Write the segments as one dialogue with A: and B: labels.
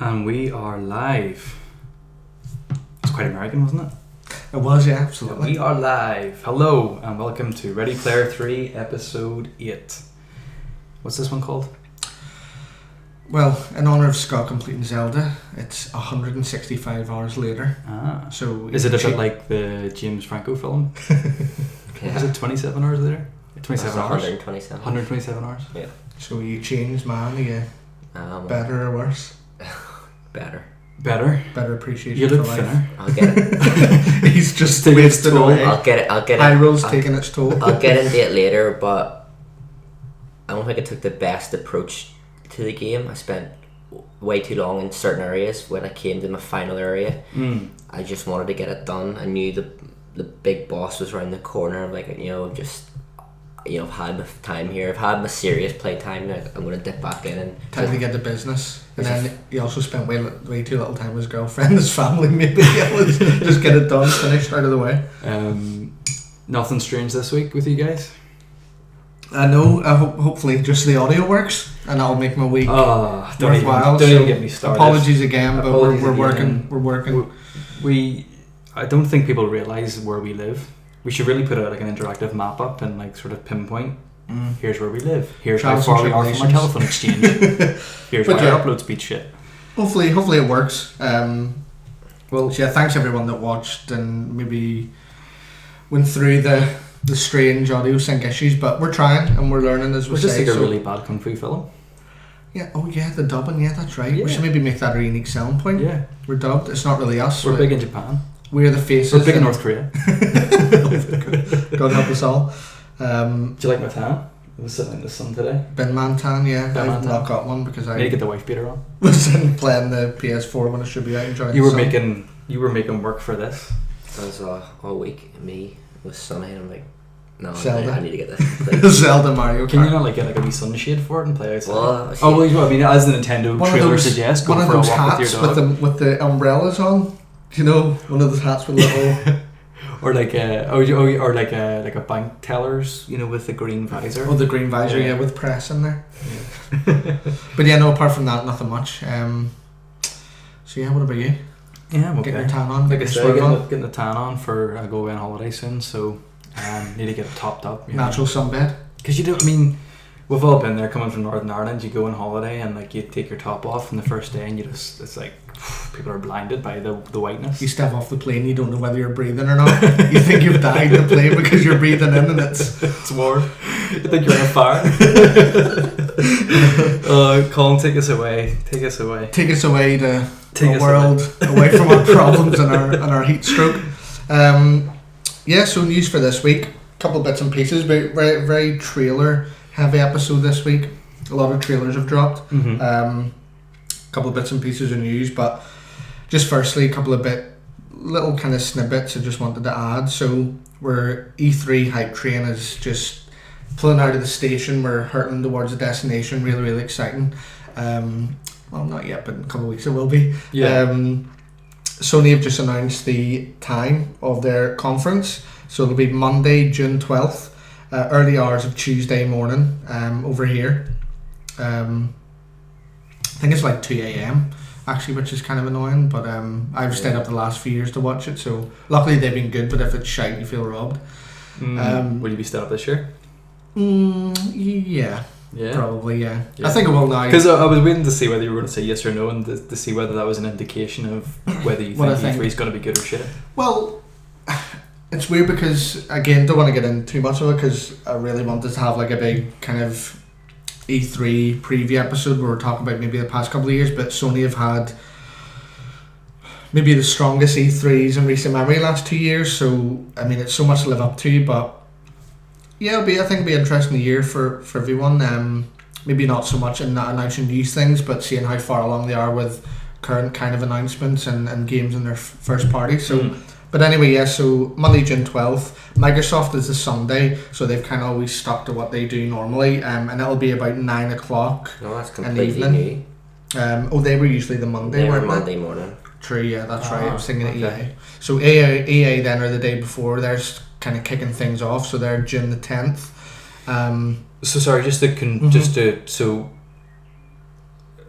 A: And we are live. It's quite American, wasn't it?
B: It was, yeah, absolutely.
A: We are live. Hello, and welcome to Ready Player 3, Episode 8. What's this one called?
B: Well, in honour of Scott completing Zelda, it's 165 hours later.
A: Ah.
B: So
A: is it a bit like the James Franco film?
C: Yeah.
A: Is it 27 hours later? 27 hours?
C: 127.
A: 127 hours?
C: Yeah.
B: So you changed, man, you better or worse?
C: Better.
B: Better appreciation
A: You look
B: for life.
A: thinner.
C: I'll get it.
B: He's just
A: Taking its
B: wasted
A: toll.
B: away.
C: I'll get it.
B: High roll's taking its toll.
C: I'll get into it later, but I don't think I took the best approach to the game. I spent way too long in certain areas. When I came to my final area, I just wanted to get it done. I knew the big boss was around the corner. I'm like, I've had my time here. I've had my serious play time. Now I'm going to dip back in and
B: Time to get to business. And then you also spent way too little time with his girlfriend, his family, maybe. Just get it done, finished, out of the way.
A: Nothing strange this week with you guys?
B: I know, hopefully just the audio works, and that'll make my week
A: Don't
B: worthwhile.
A: even get me started.
B: Apologies again, but
A: Apologies
B: we're
A: again.
B: working.
A: I don't think people realise where we live. We should really put like an interactive map up and like sort of pinpoint. Here's where we live. Here's how far we are from our telephone exchange. Here's why our upload speed shit.
B: Hopefully it works.
A: Well,
B: so yeah, thanks everyone that watched and maybe went through the strange audio sync issues, but we're trying and we're learning as we
A: was
B: say.
A: this like a really bad kung fu film?
B: Yeah. Oh yeah, the dubbing. Yeah, that's right.
A: Yeah.
B: We should maybe make that a unique selling point.
A: Yeah,
B: we're dubbed. It's not really us.
A: We're big in Japan.
B: We're the faces.
A: We're big in North Korea.
B: God help us all.
A: Do you like my tan? I was sitting in the sun today.
B: Bin Man tan, yeah.
A: Bin Man
B: I've
A: tan.
B: not got one because
A: I need to get the wife beater on.
B: was in playing the PS4 when it should be out enjoying
A: You
B: the
A: were
B: sun.
A: making work for this.
C: I was all week. Me it was sunny, and I'm like, no,
B: Zelda.
C: I need to get this.
B: Zelda Mario Kart.
A: Can you not like get like a wee sunshade for it and play outside?
C: Well,
A: I mean, as the Nintendo
B: One of
A: trailer
B: those-
A: suggests, go
B: one of
A: for a
B: those
A: walk with
B: hats
A: your dog.
B: with the umbrellas on. You know, one of those hats with little.
A: Or like a bank tellers, with the green visor.
B: Oh, the green visor, yeah, with press in there. Yeah. But yeah, no. Apart from that, nothing much. So yeah, what about you?
A: Yeah, I'm okay.
B: Getting your tan on,
A: Like I
B: getting
A: said,
B: your swim on.
A: getting the tan on for I go away on holiday soon, so need to get it topped up.
B: Natural sunbed.
A: Because we've all been there. Coming from Northern Ireland, you go on holiday and like you take your top off on the first day, and it's like people are blinded by the whiteness.
B: You step off the plane, you don't know whether you're breathing or not. You think you've died the plane because you're breathing in and it's
A: warm. You think you're on a fire. Colin, take us away.
B: Take us away to a world away from our problems and our heat stroke. So news for this week. Couple bits and pieces. Very, very, very trailer heavy episode this week. A lot of trailers have dropped. Couple of bits and pieces of news, but just firstly, a couple of little kind of snippets I just wanted to add. So we're E3 hype train is just pulling out of the station. We're hurtling towards the destination. Really, really exciting. Well, not yet, but in a couple of weeks it will be.
A: Yeah.
B: Sony have just announced the time of their conference. So it'll be Monday, June 12th, early hours of Tuesday morning over here. I think it's like 2 a.m. actually, which is kind of annoying, but I've stayed up the last few years to watch it, so luckily they've been good, but if it's shite you feel robbed.
A: Will you be staying up this year?
B: Yeah. Probably, yeah. I think it will now.
A: Because I was waiting to see whether you were going to say yes or no, and to see whether that was an indication of whether you think E3 is going to be good or shit.
B: Well, it's weird because, again, don't want to get into too much of it because I really wanted to have like a big kind of E3 preview episode where we're talking about maybe the past couple of years, but Sony have had maybe the strongest E3s in recent memory last 2 years, so I mean it's so much to live up to, but yeah, I think it'll be an interesting year for everyone. Maybe not so much in not announcing new things, but seeing how far along they are with current kind of announcements and games in their first party. So but anyway, yeah, so Monday, June 12th. Microsoft is a Sunday, so they've kind of always stuck to what they do normally, and it'll be about 9 o'clock
C: No, that's
B: in the
C: completely
B: evening.
C: new.
B: They were usually the Monday,
C: They were
B: weren't
C: Monday morning.
B: True, yeah, that's right. I was thinking
A: okay.
B: EA. So EA then are the day before. They're kind of kicking things off, so they're June the 10th.
A: So sorry, so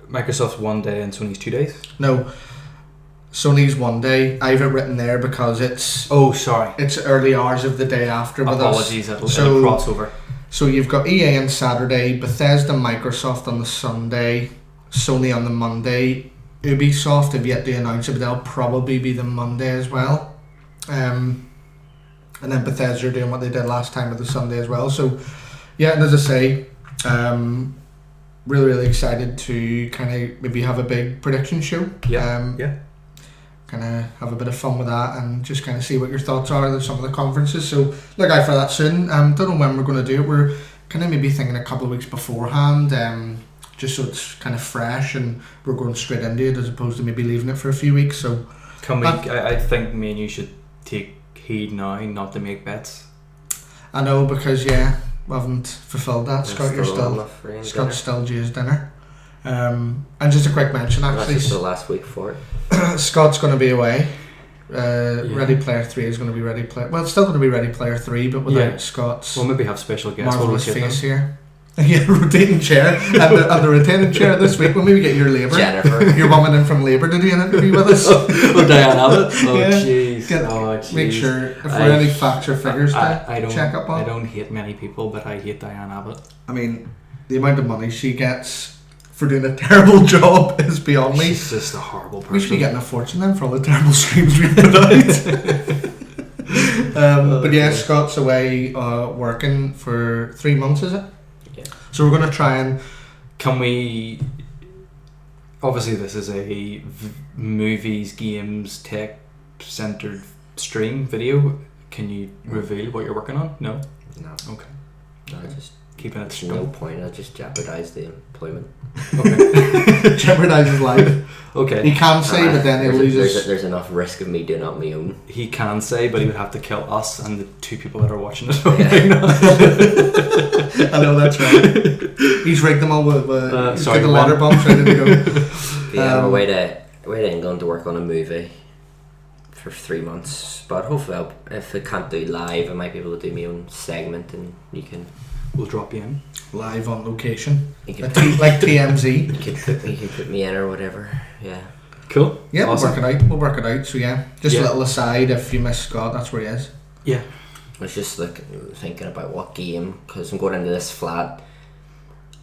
A: Microsoft's 1 day and Sony's 2 days?
B: No. Sony's 1 day. I have it written there because it's...
A: Oh, sorry.
B: It's early hours of the day after with
A: Apologies,
B: us.
A: it'll crossover.
B: So you've got EA on Saturday, Bethesda, Microsoft on the Sunday, Sony on the Monday. Ubisoft have yet to announce it, but they'll probably be the Monday as well. And then Bethesda are doing what they did last time with the Sunday as well. So, yeah, and as I say, really, really excited to kind of maybe have a big prediction show.
A: Yeah.
B: Kind of have a bit of fun with that and just kind of see what your thoughts are on some of the conferences. So look out for that soon. Don't know when we're going to do it. We're kind of maybe thinking a couple of weeks beforehand, just so it's kind of fresh and we're going straight into it as opposed to maybe leaving it for a few weeks. So
A: can we? I think me and you should take heed now, not to make bets.
B: I know, because we haven't fulfilled that. Scott, Scott's still due his dinner. And just a quick mention, actually.
C: That's the last week for it.
B: Scott's going to be away. Ready Player 3 is going to be Ready Player... Well, it's still going to be Ready Player 3, but without Scott's...
A: We'll maybe have special guests.
B: Marvellous face here. Yeah, rotating chair. and the rotating chair this week. We'll maybe get your Labour.
C: Jennifer.
B: Your woman in from Labour to do an interview with us.
A: Diane Abbott. Jeez.
B: Make sure if we're any facts or figures to check up on.
A: I don't hate many people, but I hate Diane Abbott.
B: I mean, the amount of money she gets for doing a terrible job is beyond me.
A: She's just a horrible person.
B: We should be getting a fortune then for all the terrible streams we put out. But yeah, Scott's away working for 3 months, is it?
C: Yeah.
B: So we're going to try and...
A: Can we... Obviously this is a movies, games, tech-centered stream video. Can you reveal what you're working on? No?
C: No.
A: Okay.
C: No, just...
A: Keeping it
C: no point. I just jeopardise the employment.
A: Okay.
B: Jeopardise his life.
A: Okay.
B: He can say, but then he'll lose his...
C: There's enough risk of me doing it on my own.
A: He can say, but he would have to kill us and the 2 people that are watching it.
B: I know, that's right. He's rigged them all with he's got the letter bombs ready to go.
C: Yeah, I'm away to England to work on a movie for 3 months. But hopefully, if I can't do live, I might be able to do my own segment and you can...
A: We'll drop you in.
B: Live on location. Like TMZ.
C: You can put me in or whatever. Yeah.
A: Cool.
B: Yeah,
A: awesome.
B: We'll work it out. So yeah, just a little aside, if you miss Scott, that's where he is.
A: Yeah.
C: I was just thinking about what game, because I'm going into this flat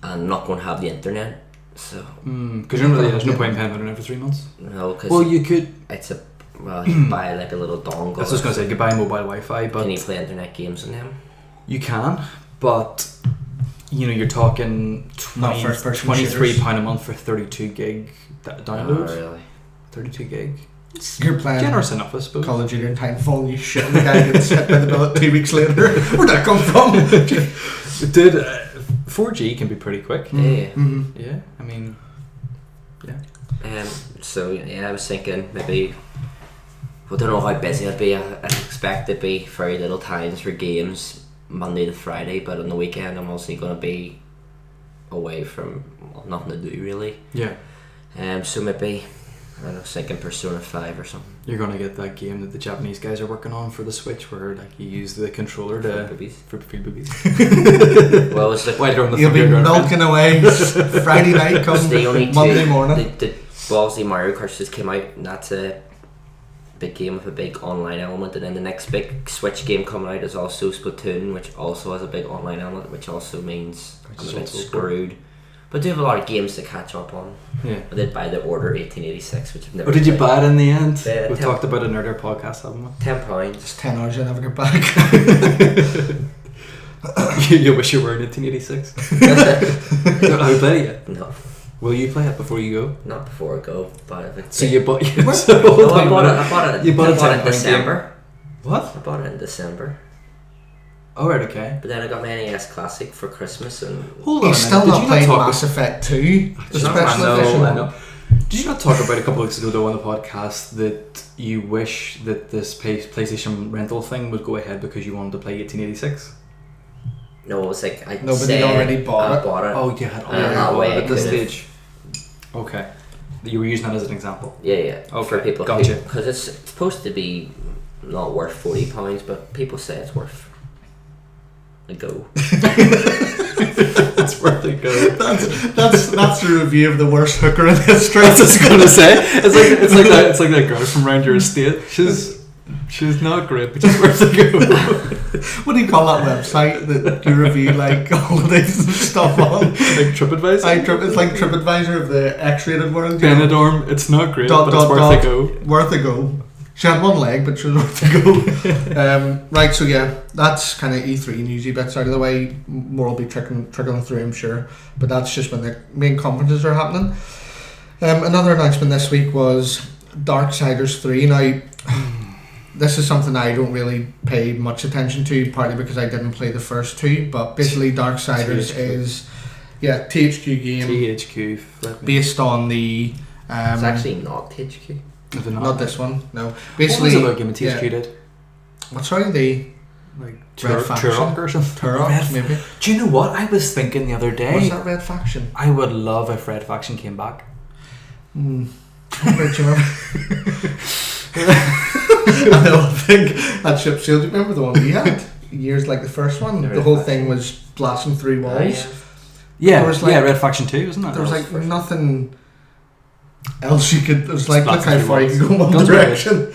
C: and I'm not going to have the internet. So.
A: Because there's no point in paying internet for 3 months.
C: No, because.
A: Well, you could.
C: You can buy like a little dongle.
A: I was just going to say, you could buy mobile Wi-Fi, but.
C: Can you play internet games on them?
A: You can, but you're talking £23 a month for 32 gig download.
C: Oh, really?
A: 32 gig.
B: You're playing
A: generous enough, I suppose.
B: Call of Duty and Timefall, and you shit, and the guy gets hit by the bullet 2 weeks later. Where'd that come from?
A: Dude, 4G can be pretty quick.
C: Yeah.
B: Mm-hmm.
A: Yeah, I mean, yeah.
C: So I was thinking maybe. I don't know how busy I'd be. I expect there'd be very little times for games Monday to Friday, but on the weekend I'm also going to be away from nothing to do really.
A: Yeah.
C: So maybe I was thinking Persona 5 or something.
A: You're going to get that game that the Japanese guys are working on for the Switch, where like you use the controller to for boobies.
C: Well, it's like
B: you'll be milking away. Friday night comes Monday morning.
C: The Ballsy Mario Kart just came out, and that's a big game with a big online element, and then the next big Switch game coming out is also Splatoon, which also has a big online element, which also means I'm a bit screwed. But I do have a lot of games to catch up on. Yeah. I did buy the Order 1886, which I've never
A: did
C: played.
A: You buy it in the end?
C: Yeah,
A: We've talked about it in earlier podcasts, haven't we?
C: £10.
B: It's 10 hours I never get back.
A: You wish you were in 1886? Have you played it yet?
C: No.
A: Will you play it before you go?
C: Not before I go, but
A: so you bought it?
C: I bought it in December.
A: What?
C: I bought it in December.
A: Oh, right, okay.
C: But then I got my NES Classic for Christmas, and
B: hold on, he's still not playing Mass Effect 2, the special edition.
A: I know. Did you not talk about a couple of weeks ago though on the podcast that you wish that this PlayStation rental thing would go ahead because you wanted to play 1886?
C: No, it was like
B: nobody already bought it.
A: Oh, you had already bought it at this stage. Okay, you were using that as an example.
C: Yeah.
A: Okay,
C: for people,
A: gotcha.
C: Because it's supposed to be not worth £40, but people say it's worth a go.
A: It's worth a go.
B: That's the review of the worst hooker in history.
A: That's what I was gonna say. It's like that girl from around your estate. She's not great, but she's worth a go.
B: What do you call that website that you review like holidays and stuff on?
A: Like TripAdvisor?
B: It's like TripAdvisor of the X-rated world.
A: Benidorm, it's not great, but it's worth a go.
B: Worth a go. She had one leg, but she was worth a go. Right, so yeah, that's kind of E3 newsy bits out of the way. More will be trickling through, I'm sure. But that's just when the main conferences are happening. Another announcement this week was Darksiders 3. Now, this is something I don't really pay much attention to, partly because I didn't play the first two. But basically, Darksiders is THQ game.
A: THQ.
B: Based on the...
C: it's actually not THQ.
B: Not this one, no.
A: Basically, what was it about game THQ did?
B: What's sorry, the
A: like
B: Red Faction?
A: Turok or something?
B: Turok, maybe.
A: Do you know what I was thinking the other day?
B: What's that Red Faction?
A: I would love if Red Faction came back.
B: Do you remember? I think that ship sailed. Do you remember the one we had? Years like the first one. The whole thing was blasting through walls.
A: Yeah, Red Faction 2, wasn't it?
B: There was like nothing else you could. It was like, look how far you can go in one direction.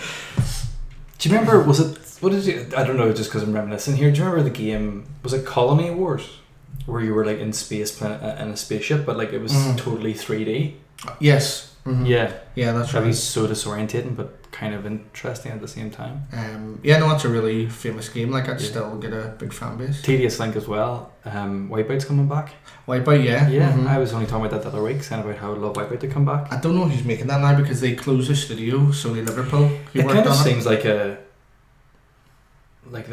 A: Do you remember? What did you? I don't know. Just because I'm reminiscing here. Do you remember the game? Was it Colony Wars, where you were like in space in a spaceship, but like it was totally 3D.
B: Yes. Mm-hmm.
A: Yeah,
B: that's right.
A: That was so disorientating, but kind of interesting at the same time.
B: It's a really famous game. Like, I'd still get a big fan base.
A: Tedious Link as well. Wipeout's coming back.
B: Wipeout, yeah.
A: Mm-hmm. I was only talking about that the other week, saying about how I'd love Wipeout to come back.
B: I don't know who's making that now because they closed the studio, Sony Liverpool.
A: It kind of seems like they've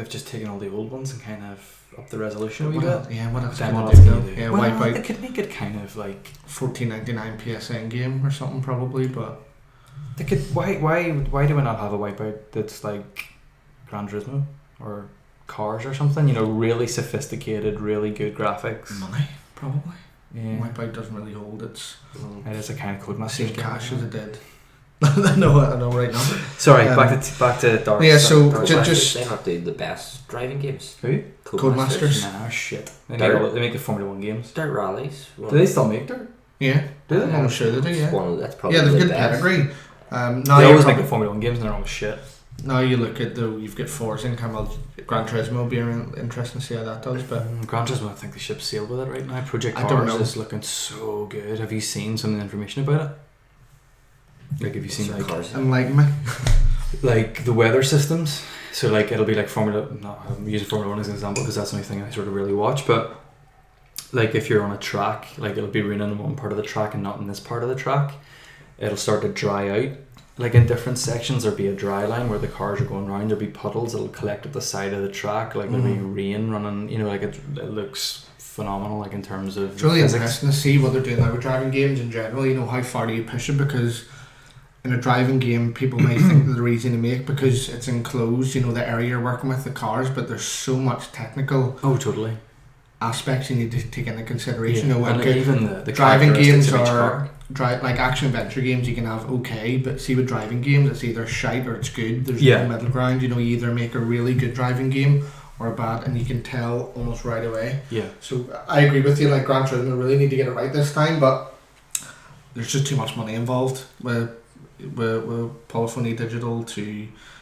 A: just taken all the old ones and kind of up the resolution a wee bit.
B: Yeah, what else
A: can
B: they
A: do?
B: Yeah,
A: well,
B: Wipeout.
A: They could make it kind of like
B: $14.99 PSN game or something probably, but
A: they could. Why do we not have a Wipeout that's like Gran Turismo or Cars or something? You know, really sophisticated, really good graphics.
B: Money, probably.
A: Yeah.
B: Wipeout doesn't really hold. It
A: is a kind of Codemasters
B: same
A: game.
B: cash as it did. I know right now.
A: Sorry, back to Dark.
B: Yeah, so
C: just they not do the best driving games.
A: Who?
B: Codemasters.
A: Nah, shit. They make the Formula 1 games.
C: Dirt rallies.
A: Do they still make dirt?
B: Yeah.
A: Do they?
B: I'm sure they do. Yeah.
C: That's probably
B: they've
C: the
B: good
C: best.
B: pedigree.
A: They always make the Formula 1 games and they're always shit.
B: Now you look at you've got Forza and Gran Turismo will be interesting to see how that does. But
A: Gran Turismo, I think the ship's sailed with it right now. Project
B: I don't
A: Cars
B: know.
A: is looking so good. Have you seen some of the information about it? Like, have you seen
B: Enlighten me.
A: Like the weather systems? So like it'll be like I'm using Formula 1 as an example because that's the only thing I sort of really watch. But like if you're on a track, like it'll be raining in one part of the track and not in this part of the track. It'll start to dry out. Like in different sections there'll be a dry line where the cars are going round. There'll be puddles that'll collect at the side of the track. Like there'll be rain running. You know, like it looks phenomenal. Like in terms of
B: it's really
A: physics.
B: interesting to see what they're doing now with driving games in general. You know, how far do you push it? Because in a driving game, people may think that they're easy to make because it's enclosed. You know, the area you're working with, the cars, but there's so much technical.
A: Oh, totally.
B: Aspects you need to take into consideration.
A: Yeah.
B: You know,
A: and even the
B: driving games
A: are
B: like action adventure games you can have okay, but see with driving games it's either shite or it's good. There's no middle ground. You know, you either make a really good driving game or a bad, and you can tell almost right away.
A: Yeah.
B: So I agree with you. Like Gran Turismo really need to get it right this time, but there's just too much money involved with Polyphony Digital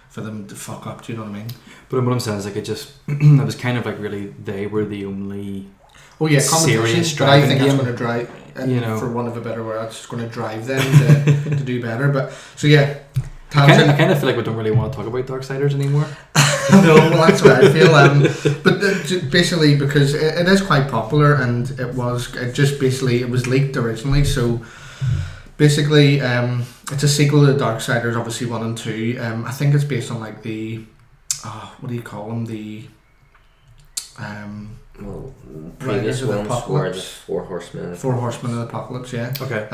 B: for them to fuck up. Do you know what I mean?
A: But what I'm saying is like it just it was kind of like really they were the only
B: serious
A: driving
B: but I think
A: game.
B: that's going to drive, and
A: you know,
B: for want of a better word, it's going to drive them to do better. But so yeah,
A: I kind of feel like we don't really want to talk about Darksiders anymore.
B: No, well that's what I feel. But basically because it is quite popular, and it was leaked originally. So basically, it's a sequel to Darksiders, obviously 1 and 2. I think it's based on like the what do you call them? The
C: previous ones were the Four Horsemen of
B: the Apocalypse, yeah.
A: Okay.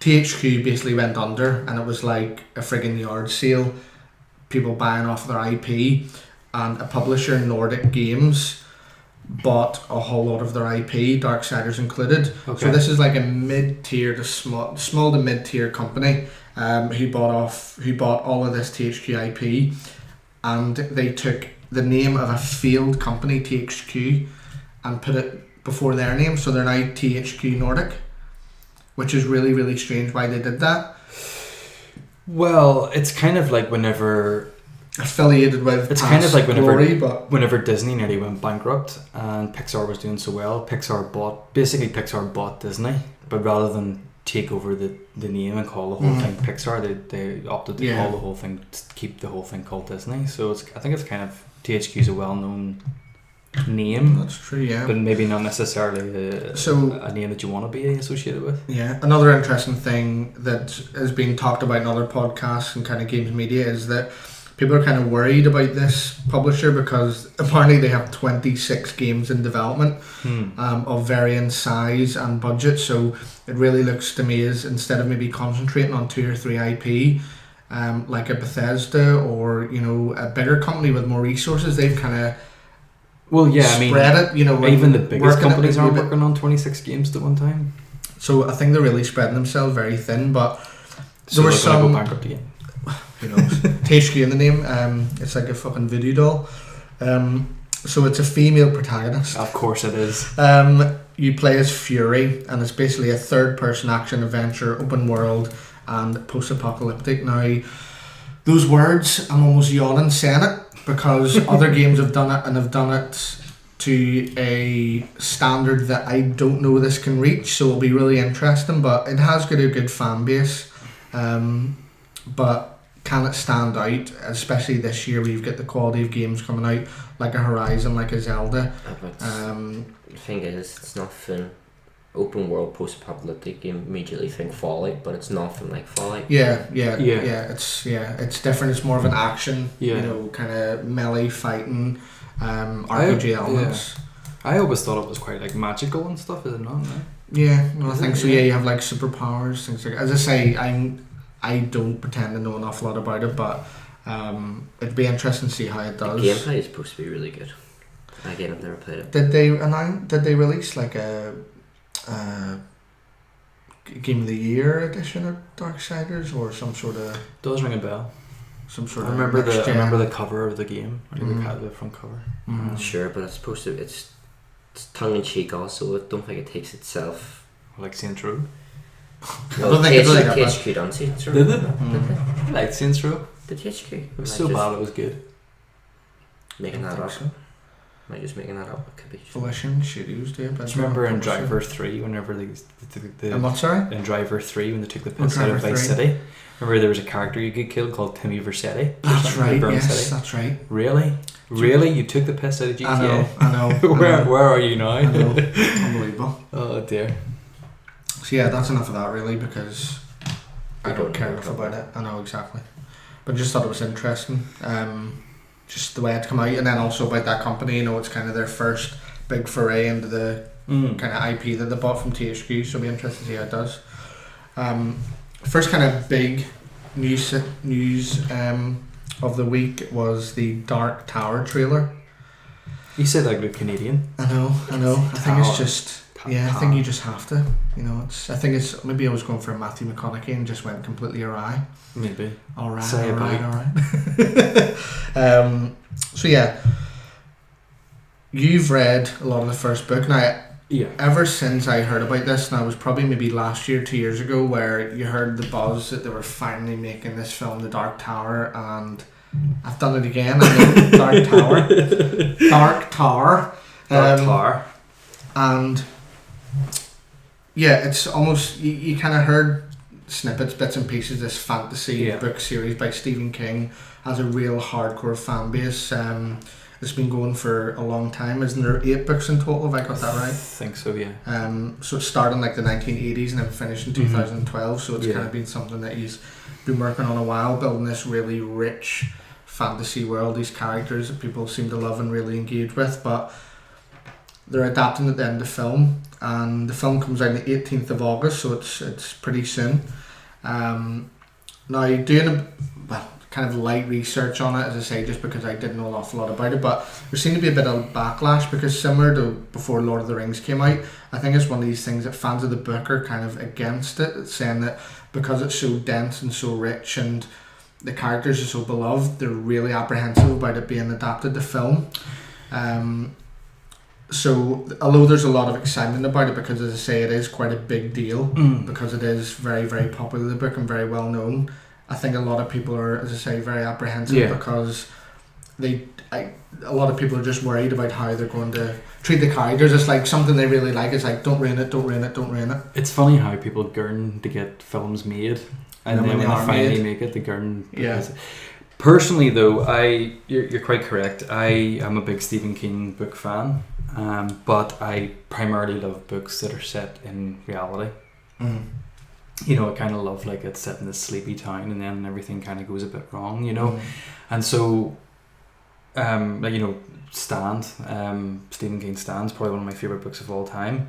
B: THQ basically went under, and it was like a friggin' yard sale, people buying off their IP, and a publisher, Nordic Games, bought a whole lot of their IP, Darksiders included. Okay. So this is like a mid-tier to small to mid-tier company who bought all of this THQ IP, and they took the name of a failed company, THQ, and put it before their name, so they're now THQ Nordic, which is really, really strange why they did that.
A: Well, it's kind of like whenever
B: affiliated with
A: it's kind of like whenever
B: glory, but
A: whenever Disney nearly went bankrupt and Pixar was doing so well, Pixar bought Disney, but rather than take over the name and call the whole thing Pixar, they opted to call the whole thing, to keep the whole thing called Disney. So I think it's kind of, THQ is a well-known name.
B: That's true, yeah.
A: But maybe not necessarily a name that you want to be associated with.
B: Yeah. Another interesting thing that has been talked about in other podcasts and kind of games media is that people are kind of worried about this publisher because apparently they have 26 games in development of varying size and budget. So it really looks to me as, instead of maybe concentrating on 2 or 3 IP, like a Bethesda or, you know, a bigger company with more resources, they've kind of spread it. You know,
A: even the biggest companies aren't working on 26 games at one time.
B: So I think they're really spreading themselves very thin. But there were
A: some go bankrupt again.
B: Who knows? THQ in the name. It's like a fucking voodoo doll. So it's a female protagonist.
A: Of course it is.
B: You play as Fury, and it's basically a third-person action adventure, open world, and post-apocalyptic. Now, those words, I'm almost yawning saying it because other games have done it, and have done it to a standard that I don't know this can reach. So it'll be really interesting. But it has got a good fan base. But can it stand out, especially this year where you've got the quality of games coming out like a Horizon, like a Zelda?
C: The thing is, it's nothing open world post-apocalyptic game. Immediately think Fallout, but it's nothing like Fallout.
B: Yeah. It's different. It's more of an action, you know, kind of melee fighting, RPG elements.
A: I always thought it was quite like magical and stuff. Is it not? No?
B: Yeah, well, I think so. Yeah, you have like superpowers, things like. As I say, I don't pretend to know an awful lot about it, but it'd be interesting to see how it does.
C: The gameplay is supposed to be really good. Again, I've never played it.
B: Did they release like a Game of the Year edition of Darksiders or some sort of?
A: Does ring a bell.
B: Some sort
A: I remember the cover of the game. The front cover.
C: Sure, but it's supposed to. It's tongue in cheek also. I don't think it takes itself
A: like Saints Row.
C: Well, I don't think it's like THQ done Saints Row.
A: Did it? I liked Saints Row.
C: The THQ.
A: It was so bad it was good.
C: Making that up. Am I just making that up? It could be.
B: Volition Studios, do you?
A: Do you remember in Driver 3 whenever they took the...
B: I'm what, sorry?
A: In Driver 3 when they took the piss out of Vice City? Remember there was a character you could kill called Timmy Vercetti?
B: That's right, yes, that's right.
A: Really? Really? You took the piss out of GTA?
B: I know.
A: Where are you now?
B: I know. Unbelievable.
A: Oh dear.
B: So yeah, that's enough of that really, because I don't care enough about it. I know, exactly. But just thought it was interesting. Just the way it's come out, and then also about that company, you know, it's kind of their first big foray into the kind of IP that they bought from THQ, so it'll be interesting to see how it does. First kind of big news of the week was the Dark Tower trailer.
A: You said that good Canadian.
B: I know. I think it's just... I think you just have to. You know, I think it's... Maybe I was going for a Matthew McConaughey and just went completely awry.
A: Maybe.
B: Alright. So yeah, you've read a lot of the first book. Now, ever since I heard about this, and I was probably maybe last year, 2 years ago, where you heard the buzz that they were finally making this film, The Dark Tower, and I've done it again. I know, Dark Tower. And yeah, it's almost, you kind of heard snippets, bits and pieces. This fantasy book series by Stephen King has a real hardcore fan base. It's been going for a long time. Isn't there 8 books in total? Have I got that right?
A: I think so, yeah.
B: So it started in like the 1980s and then finished in 2012. So it's kind of been something that he's been working on a while, building this really rich fantasy world, these characters that people seem to love and really engage with. But they're adapting it then to film, and the film comes out on the 18th of August, so it's pretty soon. Now, doing kind of light research on it, as I say, just because I didn't know an awful lot about it, but there seemed to be a bit of backlash, because similar to before Lord of the Rings came out, I think it's one of these things that fans of the book are kind of against it, saying that because it's so dense and so rich and the characters are so beloved, they're really apprehensive about it being adapted to film. So, although there's a lot of excitement about it, because as I say, it is quite a big deal, because it is very, very popular, the book, and very well known. I think a lot of people are, as I say, very apprehensive because a lot of people are just worried about how they're going to treat the characters. It's like something they really like. It's like, don't ruin it, don't ruin it, don't ruin it.
A: It's funny how people gurn to get films made, and then when they finally make it, they gurn.
B: Yeah.
A: Personally, though, you're quite correct. I am a big Stephen King book fan, but I primarily love books that are set in reality. You know, I kind of love like it's set in this sleepy town, and then everything kind of goes a bit wrong. You know, and so. Like, you know, Stand, Stephen King Stand's probably one of my favourite books of all time,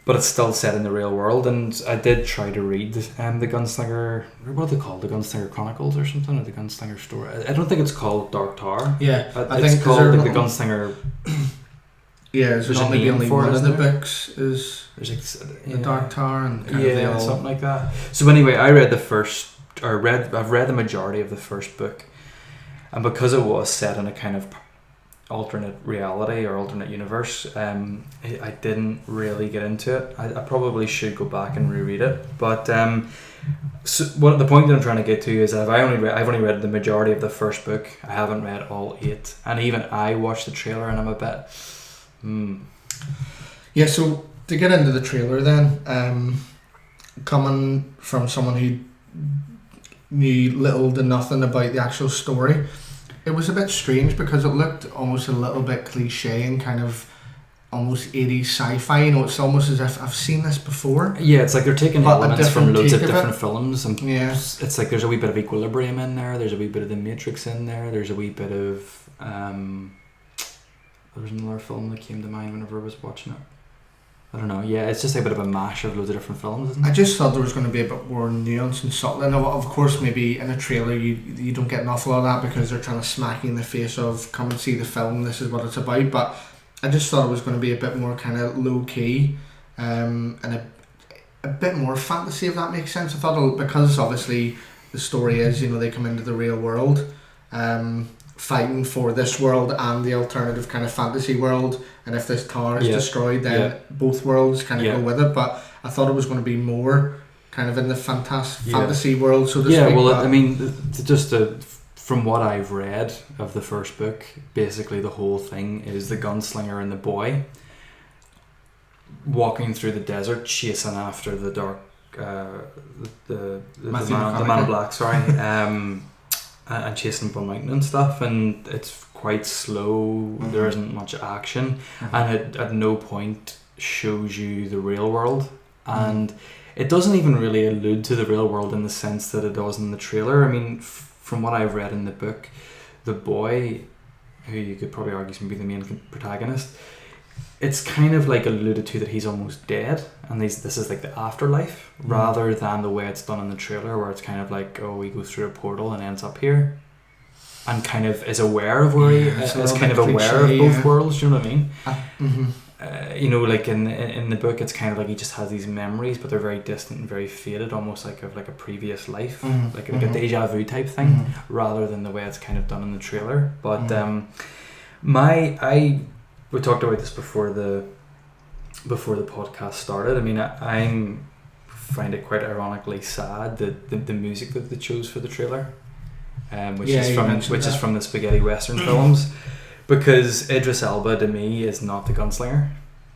A: but it's still set in the real world. And I did try to read the Gunslinger, what are they called, the Gunslinger Chronicles or something, or the Gunslinger Story. I don't think it's called Dark Tower.
B: Yeah,
A: I think it's called like the Gunslinger.
B: Yeah, there's not maybe only one of the books is the Dark Tower and kind of
A: something like that. So anyway, I read I've read the majority of the first book. And because it was set in a kind of alternate reality or alternate universe, I didn't really get into it. I probably should go back and reread it. But so the point that I'm trying to get to is that I've only read the majority of the first book. I haven't read all 8. And even I watched the trailer and I'm a bit...
B: Yeah, so to get into the trailer then, coming from someone who knew little to nothing about the actual story, it was a bit strange because it looked almost a little bit cliche and kind of almost 80s sci-fi. You know, it's almost as if I've seen this before.
A: Yeah, it's like they're taking elements from loads of different films, and
B: it's
A: like there's a wee bit of Equilibrium in there, there's a wee bit of The Matrix in there's a wee bit of there was another film that came to mind whenever I was watching it. I don't know, yeah, it's just a bit of a mash of loads of different films, isn't it?
B: I just thought there was going to be a bit more nuance and subtle. And of course, maybe in a trailer you don't get an awful lot of that because they're trying to smack you in the face of, come and see the film, this is what it's about. But I just thought it was going to be a bit more kind of low-key and a bit more fantasy, if that makes sense. I thought, because obviously the story is, you know, they come into the real world, fighting for this world and the alternative kind of fantasy world, and if this tower is destroyed, then both worlds kind of go with it. But I thought it was going to be more kind of in the fantasy world, so to speak.
A: Yeah, well, I mean, from what I've read of the first book, basically the whole thing is the gunslinger and the boy walking through the desert, chasing after the dark, the man in black, sorry. And chasing up a mountain and stuff, and it's quite slow. There isn't much action, and it at no point shows you the real world, and it doesn't even really allude to the real world in the sense that it does in the trailer. I mean, from what I've read in the book, the boy, who you could probably argue is maybe the main protagonist, it's kind of like alluded to that he's almost dead, and this is like the afterlife, rather than the way it's done in the trailer, where it's kind of like, oh, he goes through a portal and ends up here, and kind of is aware of where he is, kind of aware of both worlds. Do you know what I mean? You know, like in the book, it's kind of like he just has these memories, but they're very distant and very faded, almost like of like a previous life, like a deja vu type thing, rather than the way it's kind of done in the trailer. But we talked about this before the podcast started. I mean, I find it quite ironically sad that the music that they chose for the trailer, which is from the spaghetti western films, because Idris Elba to me is not the gunslinger.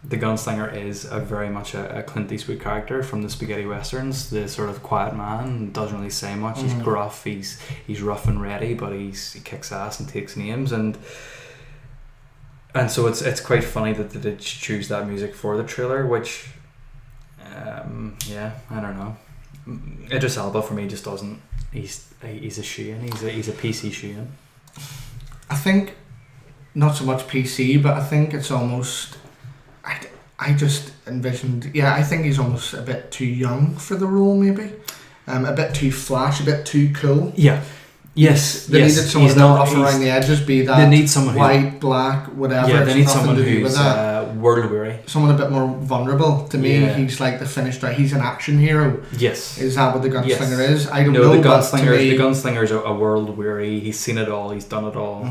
A: The gunslinger is very much a Clint Eastwood character from the spaghetti westerns, the sort of quiet man, doesn't really say much. He's gruff, he's rough and ready, but he kicks ass and takes names, and so it's quite funny that they did choose that music for the trailer, which I don't know. Idris Elba for me just doesn't. He's a shoe-in. He's a PC shoe-in.
B: I think not so much PC, but I think it's almost. I just envisioned. Yeah, I think he's almost a bit too young for the role. Maybe, a bit too flash, a bit too cool.
A: Yeah. Yes,
B: they needed someone that rough around the edges, be that
A: they need someone
B: white, black, whatever.
A: Yeah, they need someone who's world weary.
B: Someone a bit more vulnerable. To me, he's like the finished. He's an action hero.
A: Yes,
B: is that what the gunslinger is? I don't know.
A: The gunslingers are a world weary. He's seen it all. He's done it all.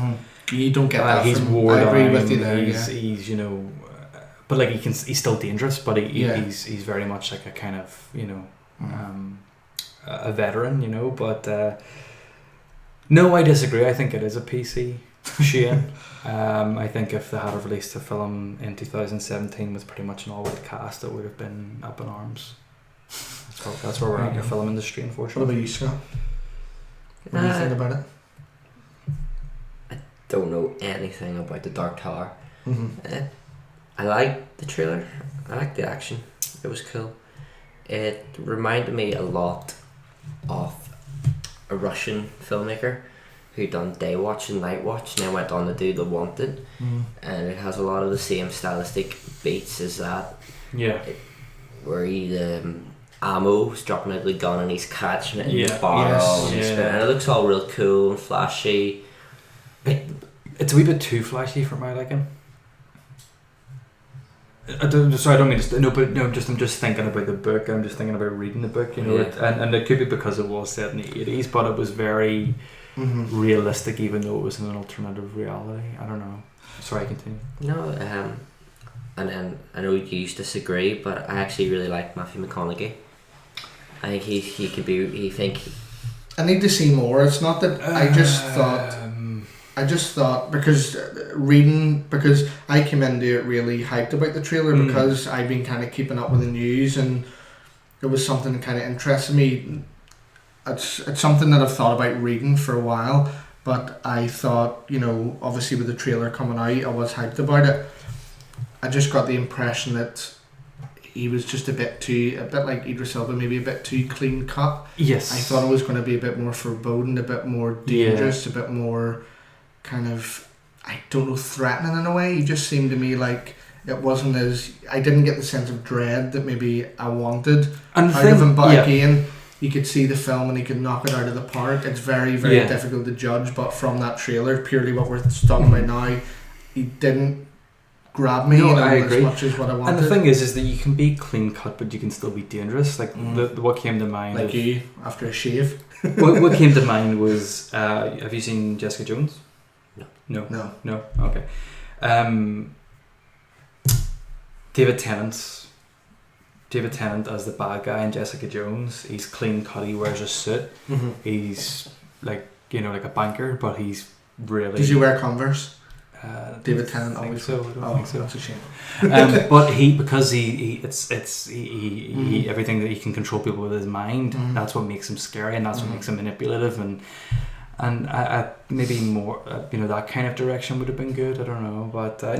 B: You don't get that.
A: He's
B: from,
A: wore
B: I agree
A: down,
B: with you there.
A: He's you know, but like he's still dangerous, but he's very much like a kind of, you know, a veteran, you know. But no, I disagree. I think it is a PC Shane. I think if they had released a film in 2017 with pretty much an all-white cast, it would have been up in arms. That's where we're at in the film industry, unfortunately.
B: What about you, Scott? What do you think about it?
C: I don't know anything about the Dark Tower. I liked the trailer. I liked the action. It was cool. It reminded me a lot of a Russian filmmaker who done Day Watch and Night Watch and then went on to do The Wanted, and it has a lot of the same stylistic beats as that.
A: Yeah.
C: Where the ammo's dropping out of the gun and he's catching it in the barrel, and it looks all real cool and flashy.
A: It's a wee bit too flashy for my liking. I don't mean to. I'm just thinking about the book. I'm just thinking about reading the book. You know, and it could be because it was set in the 80s, but it was very realistic, even though it was in an alternative reality. I don't know. Sorry, continue.
C: No, and then I know you used to disagree, but I actually really like Matthew McConaughey. I think he could be.
B: I need to see more. It's not that I just thought because I came into it really hyped about the trailer because I've been kind of keeping up with the news and it was something that kind of interested me. It's something that I've thought about reading for a while, but I thought, you know, obviously with the trailer coming out, I was hyped about it. I just got the impression that he was just a bit like Idris Elba, maybe a bit too clean cut.
A: Yes.
B: I thought it was going to be a bit more foreboding, a bit more dangerous, a bit more kind of, I don't know, threatening in a way. He just seemed to me like it wasn't as, I didn't get the sense of dread that maybe I wanted out of him, but again, you could see the film and he could knock it out of the park. It's very, very difficult to judge, but from that trailer, purely what we're talking about now, he didn't grab me as much as what I wanted.
A: And the thing is that you can be clean cut, but you can still be dangerous. Like what came to mind,
B: like you after a shave.
A: what came to mind was, have you seen Jessica Jones? No. Okay. David Tennant as the bad guy in Jessica Jones. He's clean cut. He wears a suit. He's like, you know, like a banker, but he's really.
B: Does he wear Converse? David Tennant always.
A: So I don't think so.
B: That's a shame.
A: But because he everything that he can control people with his mind. That's what makes him scary, and that's what makes him manipulative, and I maybe more that kind of direction would have been good. I don't know, but I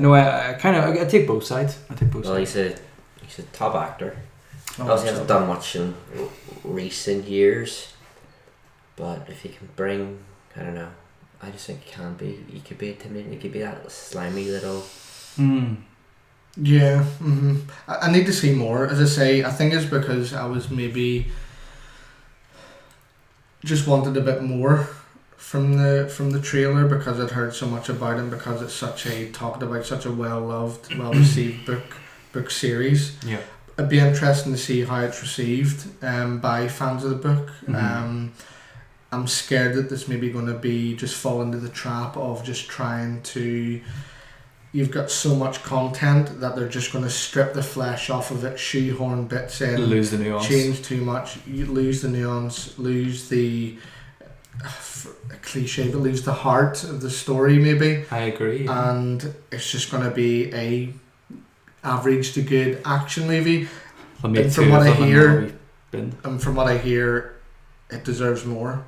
A: take both sides.
C: Well, he's a top actor. He hasn't done much in recent years, but if he can bring, I don't know, I just think he could be intimidating. He could be that slimy little.
B: Yeah. I need to see more. As I say, I think it's because I was maybe just wanted a bit more from the trailer because I'd heard so much about him, because it's talked about such a well loved, well received book series.
A: Yeah.
B: It'd be interesting to see how it's received by fans of the book. I'm scared that this may be going to be just fall into the trap of just trying to. You've got so much content that they're just going to strip the flesh off of it, shoehorn bits in,
A: lose the nuance,
B: change too much, you lose the nuance, lose the cliche, but lose the heart of the story maybe.
A: I agree.
B: And it's just going to be a average to good action movie. And from what I hear, it deserves more.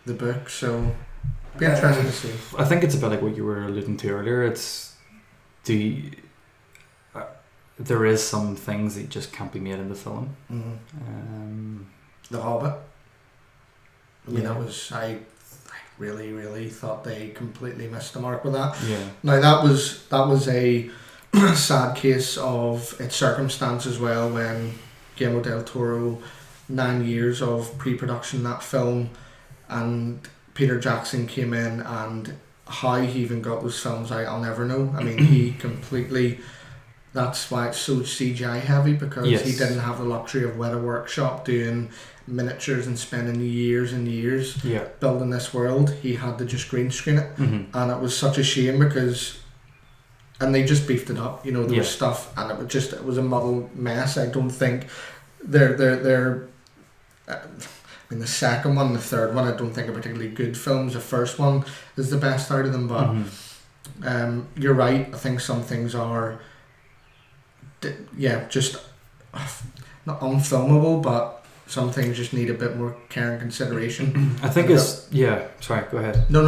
B: The book, so be interesting to see.
A: I think it's a bit like what you were alluding to earlier. It's there is some things that just can't be made into film.
B: The Hobbit. I mean, I really, really thought they completely missed the mark with that.
A: Yeah.
B: Now that was a sad case of its circumstance as well, when Guillermo del Toro, 9 years of pre-production that film, and Peter Jackson came in, and how he even got those films out, I'll never know. I mean, he completely, that's why it's so CGI heavy, because
A: Yes.
B: he didn't have the luxury of Weta Workshop doing miniatures and spending years and years building this world. He had to just green screen it, and it was such a shame because, and they just beefed it up. You know, there was stuff, and it was a muddled mess. I don't think they're I mean, the second one, the third one, I don't think are particularly good films. The first one is the best out of them, but you're right. I think some things are, just not unfilmable, but some things just need a bit more care and consideration.
A: I think sorry, go ahead.
B: No.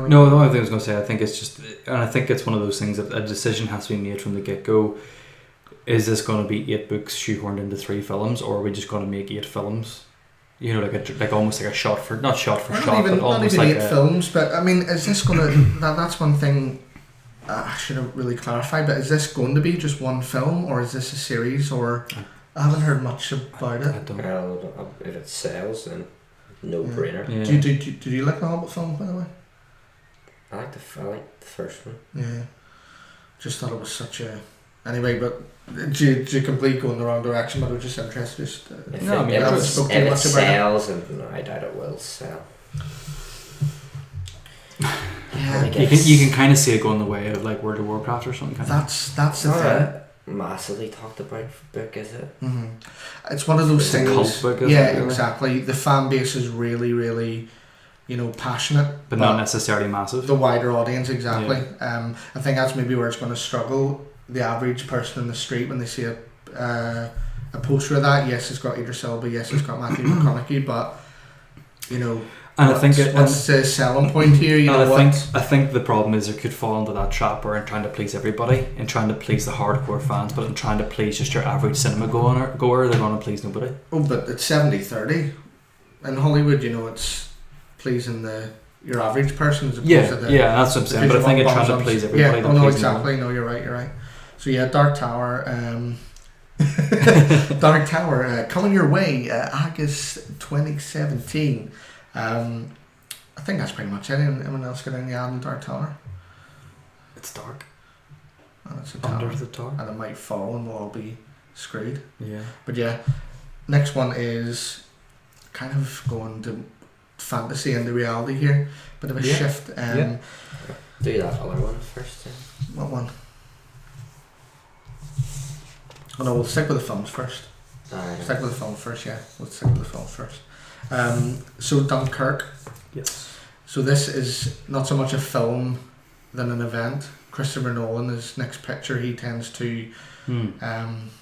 A: No, the only thing I was going to say, I think it's just, and I think it's one of those things that a decision has to be made from the get-go. Is this going to be 8 books shoehorned into 3 films, or are we just going to make 8 films? You know, like almost like a shot for shot, but almost
B: not even
A: like
B: 8 films. But I mean, is this going to? That's one thing I should have really clarified. But is this going to be just one film, or is this a series? Or I haven't heard much about it.
A: I don't know.
C: Well, if it sells, then no brainer.
B: Yeah. Do you like the Hobbit film, by the way?
C: I like the first one.
B: Yeah, just thought it was such a. Anyway, but to complete going the wrong direction, but I was just interested.
C: If it sells, and I doubt it will sell.
B: Yeah,
A: you can kind of see it going the way of like World of Warcraft or something.
B: That's the thing.
C: Massively talked about book, is it?
B: Mm-hmm. It's one of those things.
A: A cult book, isn't it, really?
B: Exactly. The fan base is really, really, passionate,
A: but not necessarily massive.
B: The wider audience, exactly. Yeah. I think that's maybe where it's going to struggle. The average person in the street, when they see a poster of that, yes, it's got Idris Elba, yes, it's got Matthew McConaughey, but and
A: I think
B: what's the selling point here?
A: I think the problem is it could fall into that trap where in trying to please everybody, in trying to please the hardcore fans, but in trying to please just your average cinema goer, they're going to please nobody.
B: Oh, but it's 70-30 in Hollywood. It's pleasing your average person as opposed to the
A: that's what I'm saying. But I think it's trying to please everybody.
B: Yeah, no, exactly. No, you're right. So Dark Tower, Dark Tower, coming your way, August 2017. I think that's pretty much it. Anyone else got any on Dark Tower?
A: It's dark.
B: And it's a
A: Under
B: tower,
A: the tower,
B: and it might fall, and we'll all be screwed.
A: Yeah.
B: But next one is kind of going to fantasy into reality here. Bit of a shift.
C: Do that other one first.
B: What one? Oh no, we'll stick with the films first. Stick with the film first, yeah. Let's stick with the film first. So Dunkirk.
A: Yes.
B: So this is not so much a film than an event. Christopher Nolan, his next picture, he tends to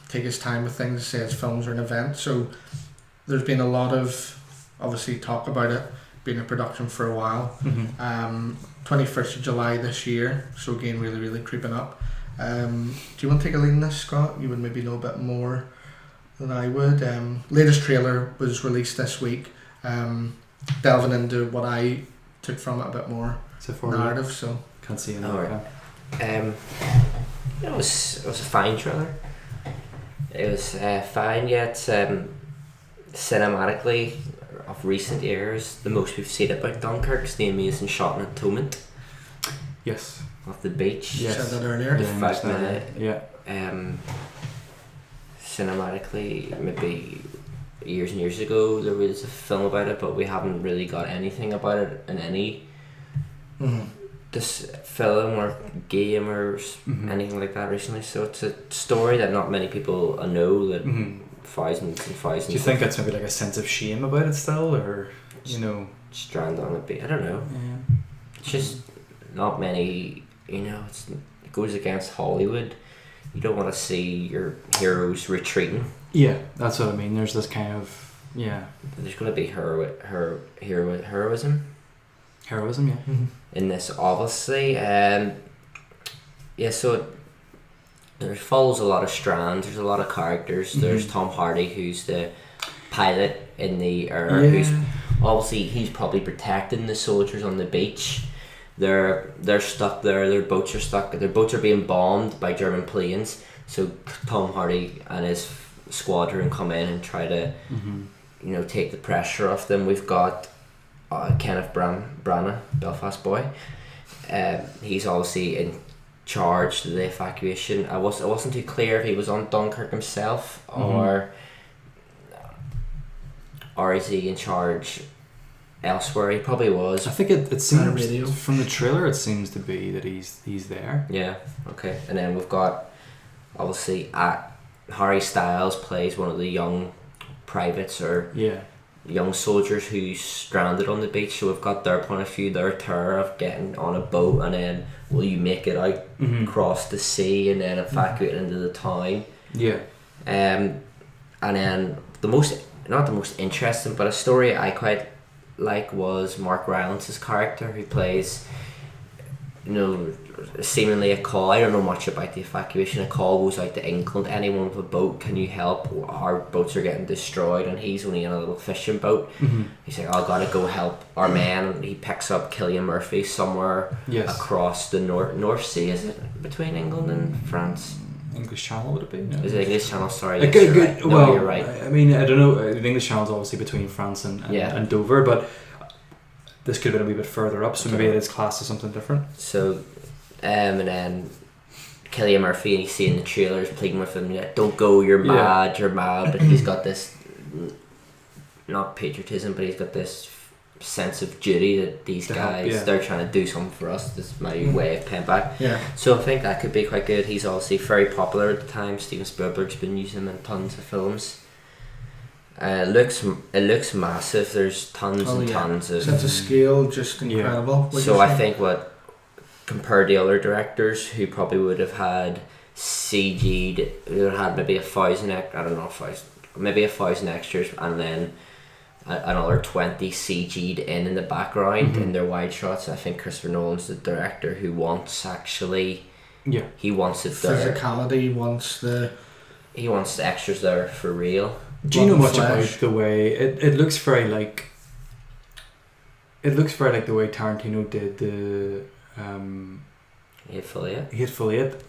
B: take his time with things, say his films are an event. So there's been a lot of, obviously, talk about it being in production for a while. 21st of July this year, so again, really, really creeping up. Do you want to take a lead in this, Scott? You would maybe know a bit more than I would. Latest trailer was released this week, delving into what I took from it a bit more narrative. So
A: can't see it.
C: It was a fine trailer. It was fine, yet cinematically of recent years, the most we've seen about Dunkirk is the amazing shot in Atonement.
A: Yes.
C: Of the beach.
B: Yes. You said that earlier.
C: The 5 minute.
A: Yeah.
C: Cinematically, maybe years and years ago there was a film about it, but we haven't really got anything about it in any this film or game or anything like that recently. So it's a story that not many people know, that thousands and thousands.
A: Do you think that's maybe like a sense of shame about it still, or
C: strand on a beat? I don't know.
A: Yeah.
C: It's just not many. It goes against Hollywood. You don't want to see your heroes retreating. Yeah,
A: that's what I mean. There's this kind of
C: There's going to be heroism.
A: Heroism, yeah.
C: In this, obviously, so it follows a lot of strands. There's a lot of characters. There's Tom Hardy, who's the pilot in the air. Who's obviously he's probably protecting the soldiers on the beach. They're stuck there. Their boats are stuck. Their boats are being bombed by German planes. So Tom Hardy and his squadron come in and try to, take the pressure off them. We've got Kenneth Branagh, Belfast boy. He's obviously charge the evacuation. It wasn't too clear if he was on Dunkirk himself or is he in charge elsewhere. He probably was.
A: I think it seems from the trailer it seems to be that he's there.
C: Yeah, okay. And then we've got obviously Harry Styles plays one of the young privates or young soldiers who's stranded on the beach. So we've got their point of view, their terror of getting on a boat and then will you make it out across the sea and then evacuate into the town.
A: Yeah.
C: And then not the most interesting, but a story I quite like was Mark Rylance's character who plays, seemingly a call. I don't know much about the evacuation. A call goes out to England. Anyone with a boat, can you help? Our boats are getting destroyed, and he's only in a little fishing boat. He's like, I gotta go help our man. He picks up Cillian Murphy somewhere across the North Sea. Is it between England and France?
A: English Channel would it be? No.
C: Is it English Channel? Sorry.
A: Right.
C: No, you're right.
A: I mean, I don't know. The English Channel is obviously between France and Dover, but this could have been a wee bit further up, so maybe it is classed as something different.
C: So, and then Cillian Murphy, and you see in the trailers pleading with him, don't go, you're mad, but he's got this, not patriotism, but he's got this sense of duty that these guys, they're trying to do something for us. This is my way of paying back. So I think that could be quite good. He's obviously very popular at the time. Steven Spielberg's been using him in tons of films. It looks massive. There's tons and tons of
B: sense of scale, just incredible.
C: So I think compared to other directors who probably would have had CG'd, who would have had maybe 1,000 extras and then another 20 CG'd in the background in their wide shots. I think Christopher Nolan's the director who wants he wants it there.
B: Physicality,
C: he wants the extras there for real.
A: Do you know much about the way it looks very like the way Tarantino did the Affiliate.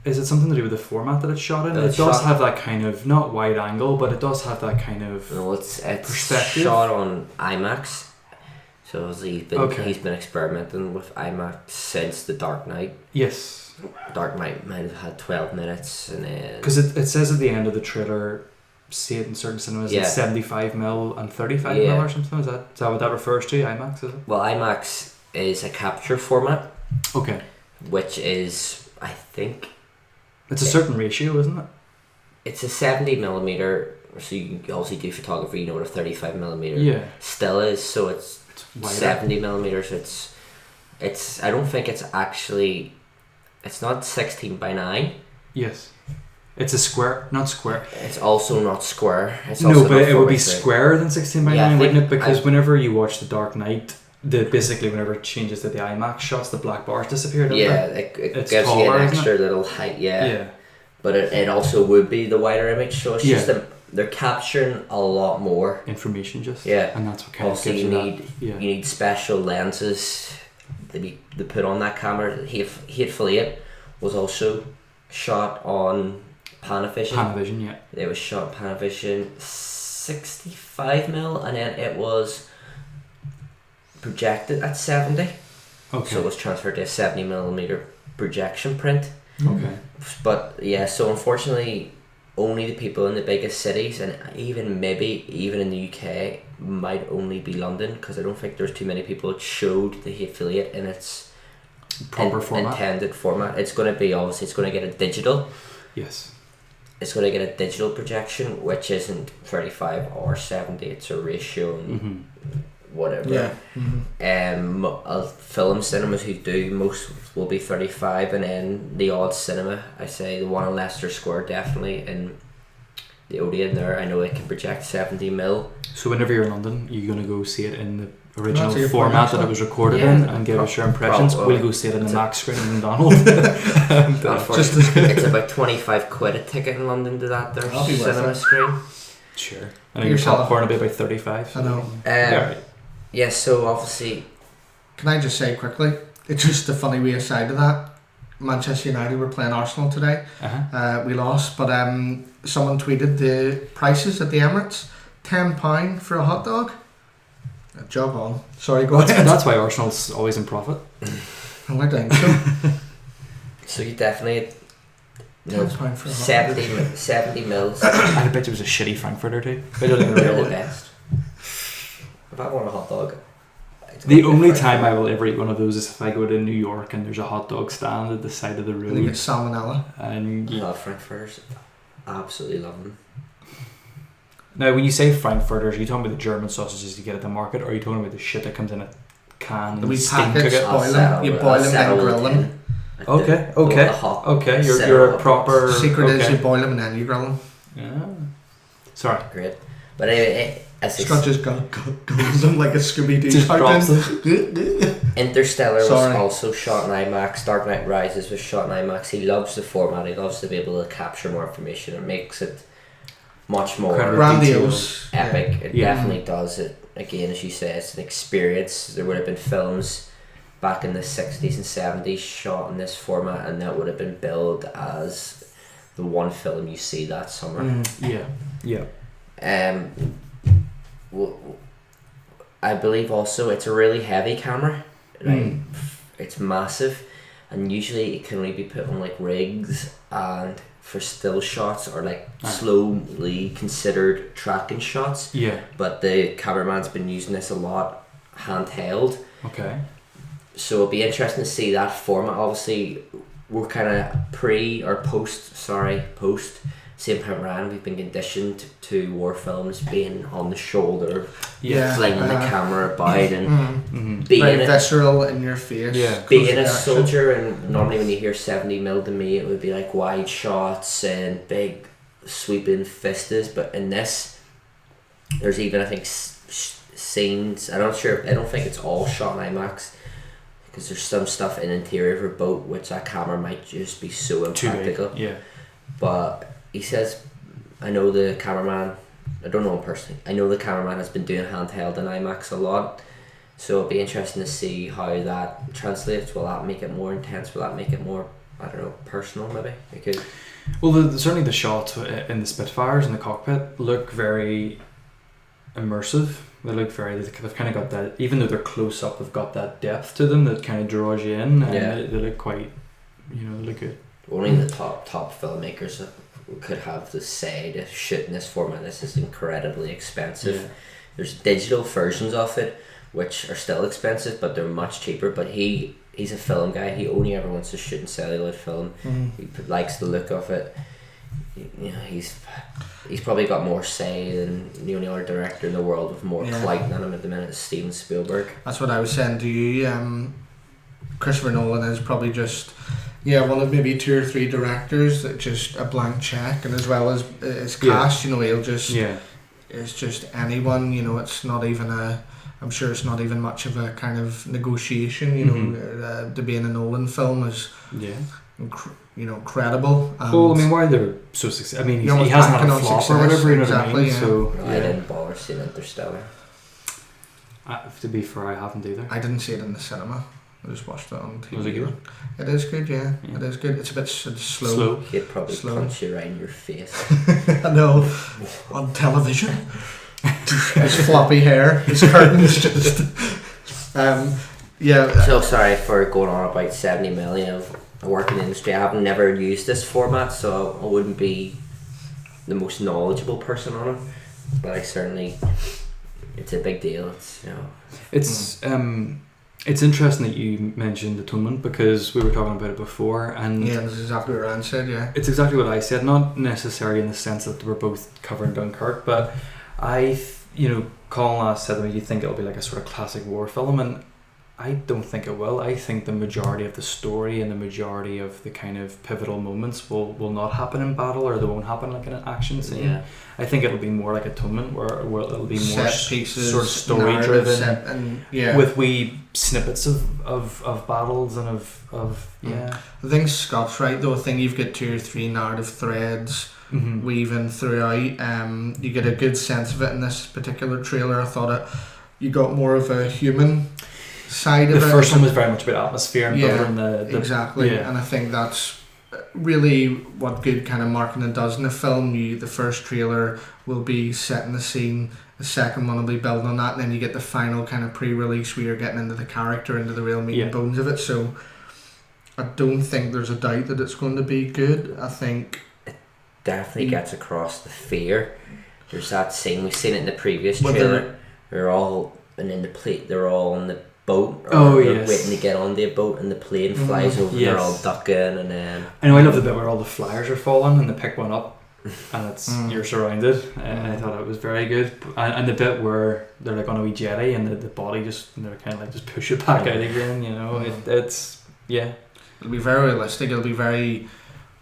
A: Is it something to do with the format that it's shot in? It does have that kind of, not wide angle, but it does have that kind of
C: it's
A: perspective.
C: Shot on IMAX. So he's been experimenting with IMAX since The Dark Knight.
A: Yes.
C: Dark Knight might have had 12 minutes and then...
A: Because it says at the end of the trailer, see it in certain cinemas, it's 75mm and 35mm or something. Is that what that refers to, IMAX, is it?
C: Well, IMAX is a capture format.
A: Okay.
C: Which is, I think...
A: It's a certain ratio, isn't it? It's
C: a 70mm, so you obviously do photography, what a 35mm still is, so it's 70mm. It's I don't think it's actually, it's not 16:9.
A: Yes. It's a square, not square.
C: It's also not square. It's
A: no, but it would be squarer than 16:9, wouldn't it? Because whenever you watch The Dark Knight, basically whenever it changes to the IMAX shots, the black bars disappear.
C: It gives taller, you an extra little height. Yeah. But it also would be the wider image, so it's just they're capturing a lot more
A: information. And that's what kind
C: also
A: of gives
C: you need special lenses they put on that camera. Hateful Eight was also shot on Panavision.
A: Panavision,
C: It was shot on Panavision 65mm, and then it was projected at 70.
A: Okay.
C: So it was transferred to a 70mm projection print.
A: Okay.
C: But so unfortunately, only the people in the biggest cities, and even in the UK, might only be London, because I don't think there's too many people that showed the Hateful Eight in its
A: proper
C: intended format. It's going to be it's going to get a digital.
A: Yes.
C: It's going to get a digital projection, which isn't 35 or 70. It's a ratio. Whatever.
B: Yeah.
C: Film cinemas who do most will be 35, and then the odd cinema, I say the one in Leicester Square definitely, and the Odeon there, I know it can project 70mm.
A: So whenever you're in London, you're going to go see it in the original format that it was recorded in and give us your impressions. We'll go see it in the Max screen in Donald.
C: It's about 25 quid a ticket in London to that there cinema screen.
A: Sure. And your popcorn will be about 35.
B: I know.
C: So obviously...
B: Can I just say quickly, it's just a funny way aside of that. Manchester United were playing Arsenal today. We lost, but someone tweeted the prices at the Emirates, £10 for a hot dog. Jog on. Sorry, go ahead.
A: That's why Arsenal's always in profit.
B: I think so.
C: So you definitely...
B: for
C: 70 mils.
A: I bet it was a shitty Frankfurter too. I don't even
C: They're
A: know
C: the best. If I want a hot dog...
A: The only time I will ever eat one of those is if I go to New York and there's a hot dog stand at the side of the road.
B: And you get salmonella.
A: And
C: I love Frankfurters. Absolutely love them.
A: Now, when you say Frankfurters, are you talking about the German sausages you get at the market, or are you talking about the shit that comes in a can?
B: The wee packets, you boil them, then grill them.
A: Okay. You're a proper.
B: The secret is you boil them and then you grill them.
A: Yeah. Sorry.
C: Great. But anyway,
B: Scott just goes them like a Scooby-Doo.
A: Just drops them.
C: Interstellar was also shot in IMAX. Dark Knight Rises was shot in IMAX. He loves the format. He loves to be able to capture more information. It makes it much more
B: grandiose,
C: epic. It definitely does it. Again, as you say, it's an experience. There would have been films back in the 60s and 70s shot in this format, and that would have been billed as the one film you see that summer.
A: Yeah.
C: I believe also it's a really heavy camera. It's massive, and usually it can only be put on like rigs and for still shots or like slowly considered tracking shots.
A: Yeah.
C: But the cameraman's been using this a lot handheld.
A: Okay.
C: So it'll be interesting to see that format. Obviously, we're kind of post. Same time around, we've been conditioned to war films being on the shoulder, flinging the camera about and being
B: very visceral in your face.
C: Yeah, being a soldier. And normally when you hear 70mm to me, it would be like wide shots and big sweeping vistas. But in this, there's even I think scenes. I don't think it's all shot in IMAX. Because there's some stuff in interior of a boat which that camera might just be so impractical.
A: Yeah.
C: But he says, I know the cameraman, I don't know him personally, I know the cameraman has been doing handheld and IMAX a lot. So it'll be interesting to see how that translates. Will that make it more intense? Will that make it more, I don't know, personal maybe? Because
A: well, certainly the shots in the Spitfires in the cockpit look very immersive. They look they've kind of got that, even though they're close up, they've got that depth to them that kind of draws you in, and they look quite, they look good.
C: Only the top filmmakers could have the say to shoot in this format. This is incredibly expensive. Yeah. There's digital versions of it which are still expensive, but they're much cheaper. But he's a film guy. He only ever wants to shoot in celluloid film. He likes the look of it. He's probably got more say than the only other director in the world with more clout than him at the minute is Steven Spielberg.
B: That's what I was saying to you. Christopher Nolan is probably just one of maybe 2 or 3 directors that just a blank check, and as well as his cast, he'll just it's just anyone. It's not even I'm sure it's not even much of a kind of negotiation. To be in a Nolan film is credible.
A: Well, I mean, why they're so successful? I mean, he hasn't had a flop or whatever. You know what I mean?
B: Yeah.
A: So
C: I didn't bother seeing Interstellar.
A: To be fair, I haven't either.
B: I didn't see it in the cinema. I just watched it on TV.
A: Was it good?
B: It is good, yeah. It is good. It's a bit slow.
C: He'd probably punch you right in your face.
B: I know. On television. His floppy hair, his curtains just...
C: So sorry for going on about 70mm. I work in the industry. I have never used this format, so I wouldn't be the most knowledgeable person on it. But I certainly... It's a big deal.
A: It's interesting that you mentioned Atonement, because we were talking about it before, and
B: that's exactly what Ryan said. Yeah,
A: it's exactly what I said. Not necessarily in the sense that we're both covering Dunkirk, but Colin last said to me, "Do you think it'll be like a sort of classic war film?" And I don't think it will. I think the majority of the story and the majority of the kind of pivotal moments will not happen in battle, or they won't happen like in an action scene. Yeah. I think it'll be more like Atonement, where it'll be more
B: pieces,
A: sort of story driven, with wee snippets of battles and of. I
B: think Scott's right though. I think you've got 2 or 3 narrative threads weaving throughout. You get a good sense of it in this particular trailer. I thought you got more of a human side of it.
A: The first one was very much about atmosphere and building the
B: exactly, and I think that's really what good kind of marketing does in a film. The first trailer will be setting the scene, the second one will be building on that, and then you get the final kind of pre-release where you're getting into the character, into the real meat and bones of it. So I don't think there's a doubt that it's going to be good. I think
C: definitely gets across the fear. There's that scene, we've seen it in the previous trailer. They're all they're all on the boat, or they're waiting to get on the boat, and the plane flies over. They're all ducking, and then
A: I know, I love the bit where all the flyers are falling and they pick one up and it's you're surrounded, and I thought it was very good. And the bit where they're like on a wee jetty and the body just, they're kind of like just push it back out again, you know. It's
B: it'll be very realistic. It'll be very,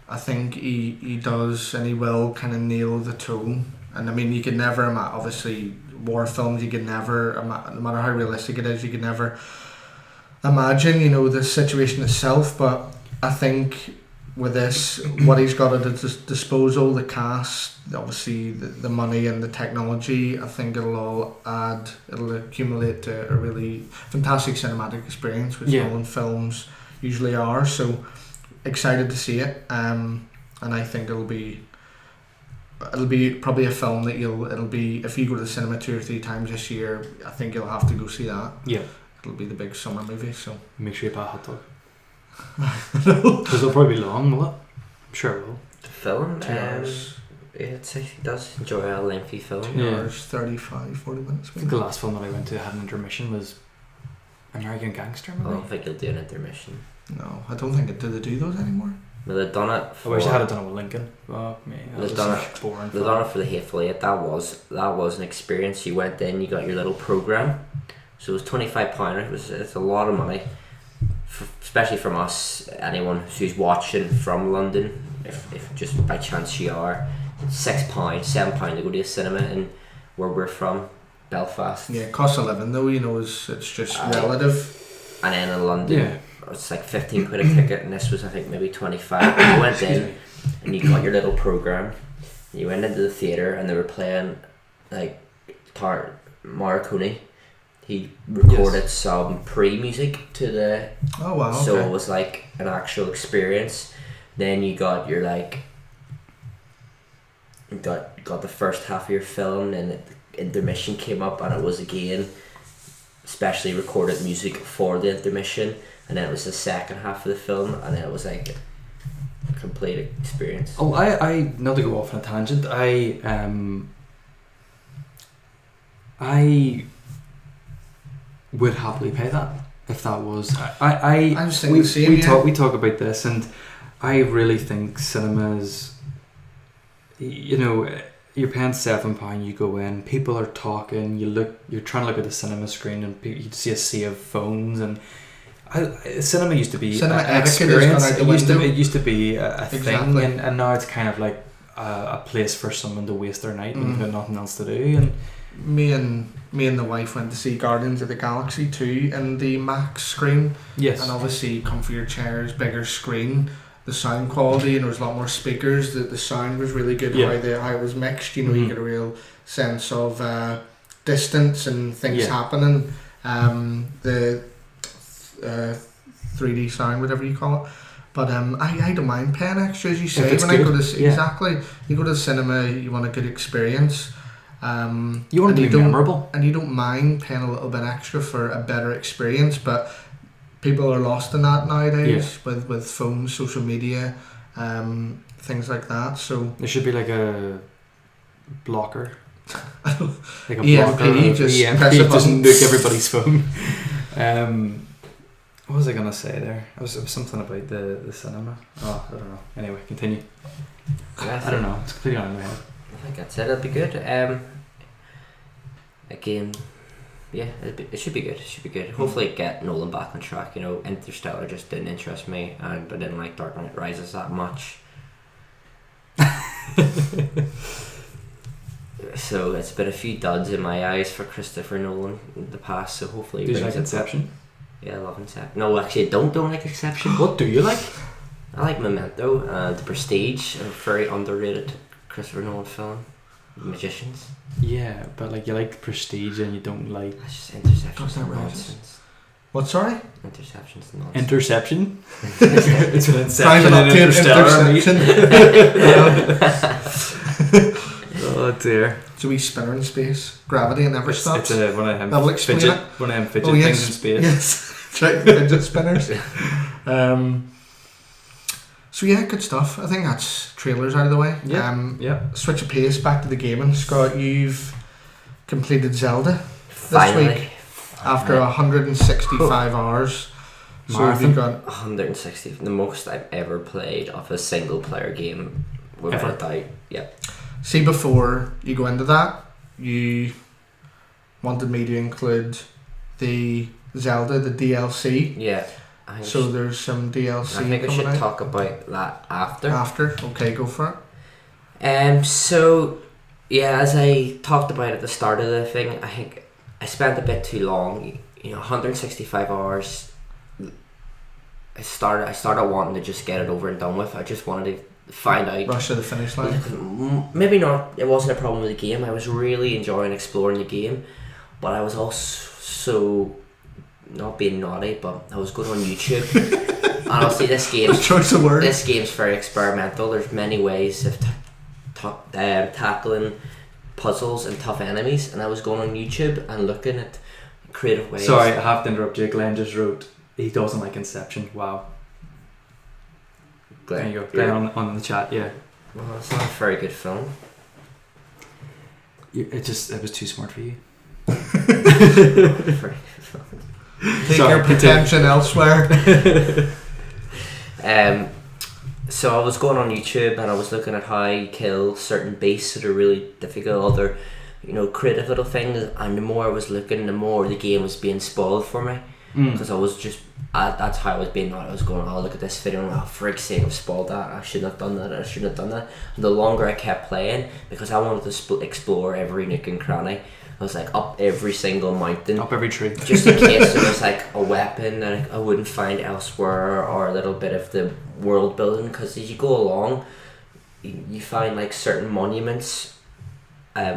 B: I think he does, and he will kind of nail the tone. And I mean, you could never obviously war films, you could never, no matter how realistic it is, you could never imagine, you know, the situation itself. But I think with this, what he's got at his disposal, the cast, obviously the money and the technology, I think it'll accumulate to a really fantastic cinematic experience, which Nolan films usually are. So excited to see it, and I think it'll be probably a film that it'll be, if you go to the cinema 2 or 3 times this year, I think you'll have to go see that.
A: Yeah,
B: it'll be the big summer movie. So
A: make sure you buy a hot dog. Because it'll probably be long, will it? I'm sure it will.
C: The film,
B: 2 hours.
C: It does enjoy a lengthy film.
B: 2 hours, 35, 40 minutes.
A: I think the last film that I went to had an intermission was American Gangster, maybe?
C: I don't think you'll do an intermission.
B: No, I don't think do they do those anymore?
C: Well, they've done it for,
A: I wish I had done it with Lincoln. Oh, me.
C: They've done it for the Hateful Eight. That was an experience. You went in, you got your little program. So it was £25. It's a lot of money, especially from us. Anyone who's watching from London, if just by chance you are, it's £6, £7 to go to a cinema in where we're from, Belfast.
B: Yeah, cost of living though, you know, it's just relative.
C: And then in London, it's like £15 a ticket, and this was, I think, maybe 25. You went in and you got your little program. You went into the theatre and they were playing like Morricone. He recorded some pre-music to the.
B: Oh wow! Okay.
C: So it was like an actual experience. Then you got your got the first half of your film, and the intermission came up, and it was again specially recorded music for the intermission. And then it was the second half of the film, and then it was like a complete experience.
A: Oh, I not to go off on a tangent. I would happily pay that if that was. We talk about this, and I really think cinemas. You know, you're paying £7. You go in, people are talking. You're trying to look at the cinema screen, and you see a sea of phones and. Cinema used to be an experience. It used to be a thing, and now it's kind of like a place for someone to waste their night and got nothing else to do. And
B: me and the wife went to see Guardians of the Galaxy 2 in the Max screen.
A: Yes,
B: and obviously comfier chairs, bigger screen, the sound quality, and there was a lot more speakers. The sound was really good. How it was mixed. You know, you get a real sense of distance and things happening. The 3D sound, whatever you call it, but I don't mind paying extra, as you say. When I go to exactly, you go to the cinema, you want a good experience.
A: You want it to be memorable,
B: and you don't mind paying a little bit extra for a better experience. But people are lost in that nowadays with phones, social media, things like that. So
A: there should be like a blocker, like a
B: EMP,
A: blocker.
B: Just
A: nuke everybody's phone. What was I gonna say there? It was something about the cinema. Oh, I don't know. Anyway, continue. I don't know. It's completely out of my head.
C: I think that's it. It'll be good. Again, it should be good. It should be good. Hopefully, get Nolan back on track. You know, Interstellar just didn't interest me, and I didn't like Dark Knight Rises that much. So it's been a few duds in my eyes for Christopher Nolan in the past. So hopefully,
A: do you like Inception?
C: Yeah, I love Inception. No, actually, I don't like Inception.
A: What do you like?
C: I like Memento and The Prestige, a very underrated Christopher Nolan film. Magicians.
A: Yeah, but like you like Prestige and you don't like.
C: It's just Interception's nonsense.
B: What? Sorry?
C: Interception's nonsense.
A: Interception. It's an Inception and Interstellar. Oh dear.
B: It's a wee spinner in space. Gravity never stops.
A: It's one of them fidget things in space.
B: Yes, it's right, fidget spinners. So yeah, good stuff. I think that's trailers out of the way. Switch of pace, back to the gaming. Scott, you've completed Zelda
C: Finally.
B: this week after 165 hours. So have you got
C: 160, the most I've ever played of a single player game without a doubt. Yeah.
B: See, before you go into that, you wanted me to include the Zelda, the DLC.
C: Yeah.
B: So there's some DLC.
C: I think I should
B: out.
C: talk about that after.
B: Okay, go for it.
C: So yeah, as I talked about at the start of the thing, I think I spent a bit too long. 165 hours. I started wanting to just get it over and done with. I just wanted to find out.
B: Rush to the finish line.
C: Maybe not. It wasn't a problem with the game. I was really enjoying exploring the game, but I was also not being naughty. But I was going on YouTube, and honestly, this game's very experimental. There's many ways of tackling puzzles and tough enemies, and I was going on YouTube and looking at creative ways.
A: Sorry, I have to interrupt you. Glenn just wrote he doesn't like Inception. Wow. There you go. Glenn on the chat. Yeah.
C: Well, it's not a very good film.
A: It was too smart for you.
B: Take your pretension elsewhere.
C: So I was going on YouTube and I was looking at how you kill certain beasts that are really difficult, other, creative little things. And the more I was looking, the more the game was being spoiled for me. Because I was just, that's how I was being. I was going, look at this video, and for Frig's sake, I've spoiled that. I shouldn't have done that. And the longer I kept playing, because I wanted to explore every nook and cranny, I was like up every single mountain,
A: up every tree,
C: just in case there was like a weapon that I wouldn't find elsewhere, or a little bit of the world building. Because as you go along, you find like certain monuments,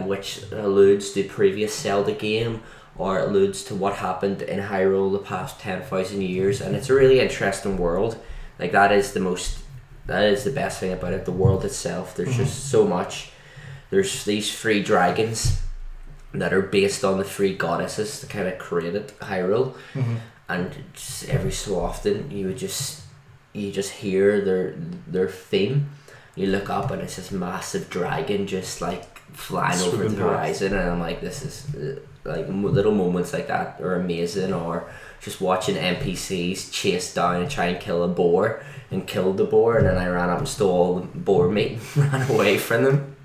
C: which alludes to the previous Zelda game, or alludes to what happened in Hyrule the past 10,000 years, and it's a really interesting world. Like that is the best thing about it. The world itself. There's just so much. There's these 3 dragons that are based on the 3 goddesses that kind of created Hyrule, and just every so often you just hear their theme. You look up and it's this massive dragon just like flying over the horizon, and I'm like, this is like little moments like that are amazing. Or just watching NPCs chase down and try and kill a boar, and killed the boar, and then I ran up and stole the boar meat and ran away from them.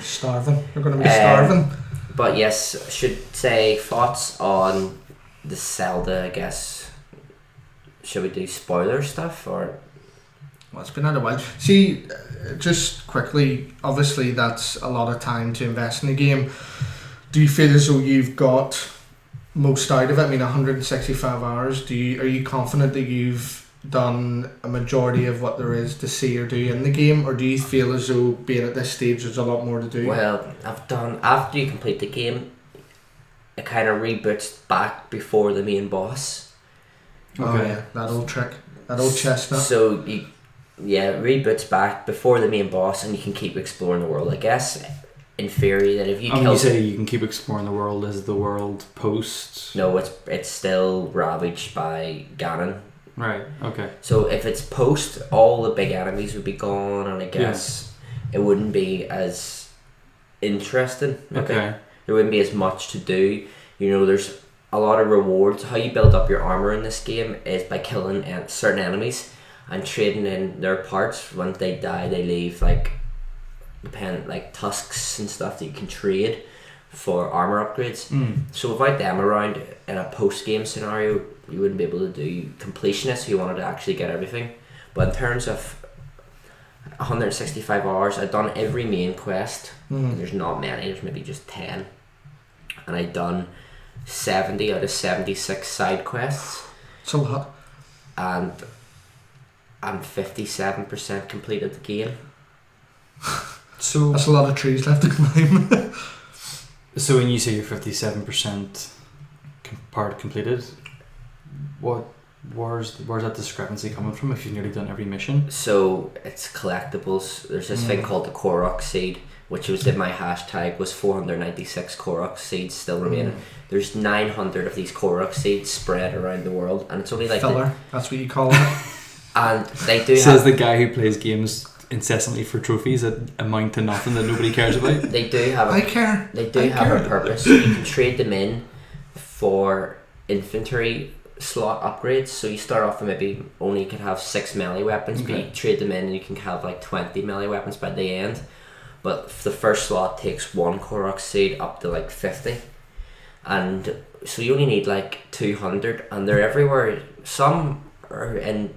B: Starving. You're going to be starving.
C: But yes, I should say thoughts on the Zelda, I guess. Should we do spoiler stuff, or?
B: Well, it's been out a while. See, just quickly, obviously that's a lot of time to invest in the game. Do you feel as though you've got most out of it? I mean, 165 hours. Are you confident that you've done a majority of what there is to see or do in the game, or do you feel as though being at this stage there's a lot more to do?
C: Well, after you complete the game, it kind of reboots back before the main boss.
B: Oh yeah, that old trick, that old chestnut.
C: So it reboots back before the main boss, and you can keep exploring the world. I guess in theory that if you kill,
A: you say you can keep exploring the world, is the world post?
C: No, it's still ravaged by Ganon.
A: Right, okay.
C: So if it's post, all the big enemies would be gone, and I guess it wouldn't be as interesting.
A: Okay.
C: There wouldn't be as much to do. There's a lot of rewards. How you build up your armor in this game is by killing certain enemies and trading in their parts. Once they die, they leave like tusks and stuff that you can trade for armor upgrades. So without them around in a post-game scenario, you wouldn't be able to do completionist if you wanted to actually get everything. But in terms of 165 hours, I've done every main quest. There's not many, there's maybe just 10. And I've done 70 out of 76 side quests.
B: It's a lot.
C: And I'm 57% completed the game.
B: So that's a lot of trees left to climb.
A: So when you say you're 57% part completed, where's that discrepancy coming from if you've nearly done every mission?
C: So it's collectibles. There's this thing called the Korok seed, which was in my hashtag, was 496 Korok seeds still remaining. There's 900 of these Korok seeds spread around the world, and it's only like
B: filler. That's what you call it.
C: And they do
A: says the guy who plays games incessantly for trophies that amount to nothing that nobody cares about.
C: They do have
B: I care.
C: They do have a purpose. You can trade them in for infantry slot upgrades. So you start off with maybe only can have 6 melee weapons, but you trade them in and you can have like 20 melee weapons by the end. But the first slot takes 1 Korok seed up to like 50. And so you only need like 200, and they're everywhere. Some are in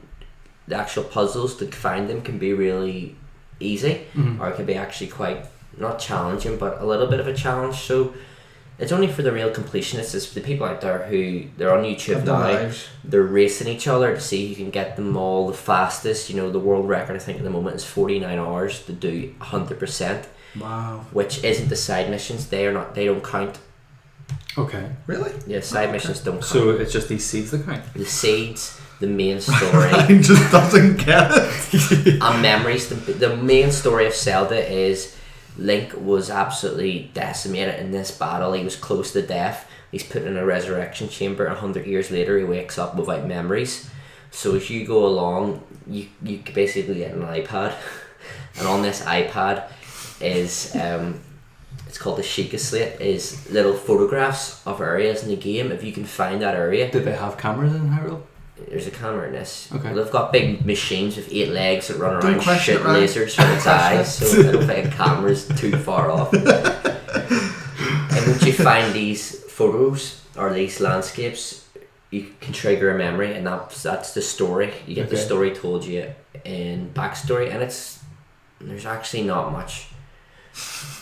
C: the actual puzzles. To find them can be really easy, or it can be actually quite, not challenging, but a little bit of a challenge. So it's only for the real completionists. It's the people out there who, they're on YouTube now, they're racing each other to see who can get them all the fastest. You know, the world record I think at the moment is 49 hours to do 100%.
A: Wow.
C: Which isn't the side missions. They don't count.
A: Okay.
B: Really?
C: Yeah, side missions don't count.
A: So it's just these seeds that count?
C: The seeds, the main story.
B: Ryan just doesn't get it.
C: And memories. The main story of Zelda is Link was absolutely decimated in this battle. He was close to death. He's put in a resurrection chamber. 100 years later, he wakes up without memories. So as you go along, you basically get an iPad, and on this iPad is it's called the Sheikah Slate, is little photographs of areas in the game. If you can find that area.
A: Did they have cameras in Hyrule?
C: There's a camera in this.
A: Okay.
C: They've got big machines with 8 legs that run around,
B: question
C: shoot
B: it, right?
C: lasers from its eyes, so I don't think a camera's too far off. And once you find these photos or these landscapes, you can trigger a memory, and that's the story. You get the story told you in backstory, and there's actually not much.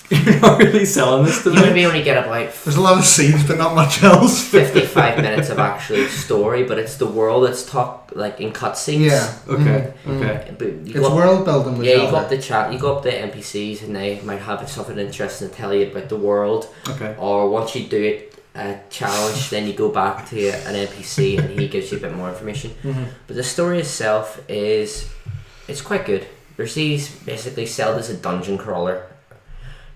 A: You're not really selling this to me.
C: You maybe only get about
B: There's a lot of scenes, but not much else.
C: 55 minutes of actually story, but it's the world that's talked like in cutscenes.
B: Yeah.
A: Okay.
C: But
B: It's world building. With
C: you
B: Zelda.
C: go up the chat, you go up the NPCs, and they might have something interesting to tell you about the world.
A: Okay.
C: Or once you do it, a challenge, then you go back to an NPC and he gives you a bit more information. But the story itself it's quite good. There's these, basically Zelda's a dungeon crawler.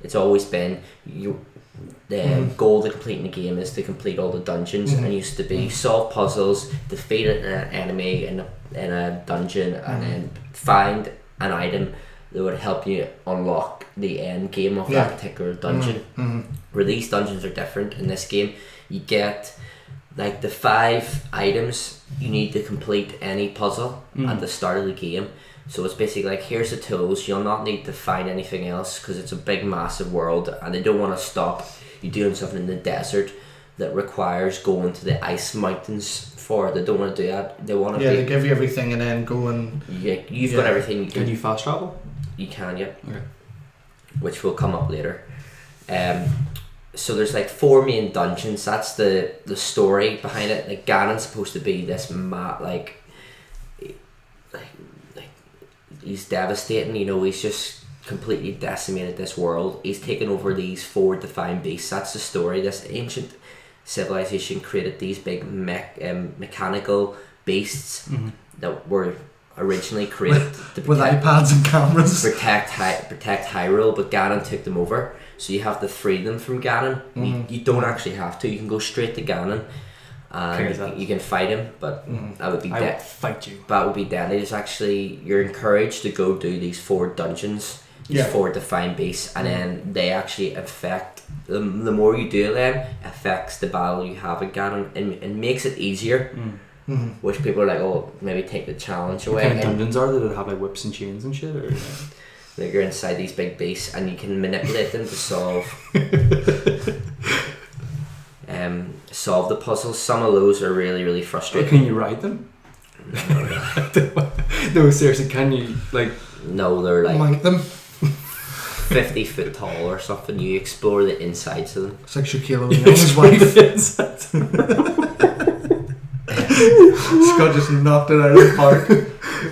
C: It's always been the goal to completing the game is to complete all the dungeons, and it used to be solve puzzles, defeat an enemy in a dungeon, and then find an item that would help you unlock the end game of that particular dungeon. Where these dungeons are different in this game, you get like the 5 items you need to complete any puzzle at the start of the game. So it's basically like, here's the tools, you'll not need to find anything else because it's a big massive world, and they don't want to stop you doing something in the desert that requires going to the ice mountains for. They don't want to do that. They want to
B: they give you everything and then go and...
C: Yeah, you've got everything.
A: Can you fast travel?
C: You can, yeah.
A: Okay.
C: Which will come up later. So there's like 4 main dungeons. That's the story behind it. Like Ganon's supposed to be this like he's devastating, you know, he's just completely decimated this world. He's taken over these 4 defined beasts. That's the story. This ancient civilization created these big mechanical beasts that were originally created
B: with iPads and cameras.
C: Protect Hyrule, but Ganon took them over. So you have to free them from Ganon. You don't actually have to. You can go straight to Ganon. And you can fight him, but that would be deadly.
A: I will fight you.
C: That would be deadly. There's actually, you're encouraged to go do these 4 dungeons, these 4 defined beasts, and then they actually affect, the more you do them, affects the battle you have with Ganon, and makes it easier. Which people are like, oh, maybe take the challenge away.
A: What kind of dungeons are there that have like whips and chains and shit? Or,
C: like you're inside these big beasts and you can manipulate them to solve the puzzles. Some of those are really, really frustrating.
A: Can you ride them? No, seriously, can you like?
C: No, they're like
B: Mount them.
C: 50 foot tall or something. You explore the insides of them.
B: It's like Shaquille O'Neal's wife. Scott just knocked it out of the park.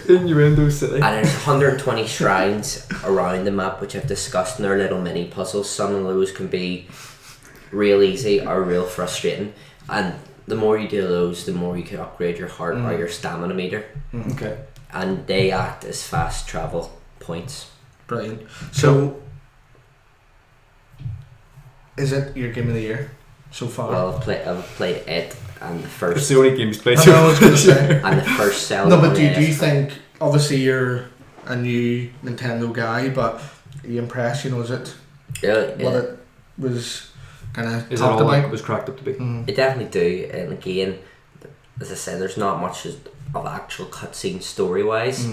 A: Innuendo City.
C: And there's 120 shrines around the map, which I've discussed in their little mini puzzles. Some of those can be real easy or real frustrating, and the more you do those, the more you can upgrade your heart or your stamina meter.
A: Okay.
C: And they act as fast travel points.
B: Brilliant. So, is it your game of the year? so far?
C: Well, I've played it and the first.
A: It's the only game he's played.
B: I know, I was going to say.
C: And the first Zelda.
B: No, but do you think, obviously you're a new Nintendo guy, but are you impressed? Is it what it was kind of
A: Is
B: talked
A: it all
B: about?
A: it was cracked up to be?
C: It definitely do, and again, as I said, there's not much of actual cutscene story wise,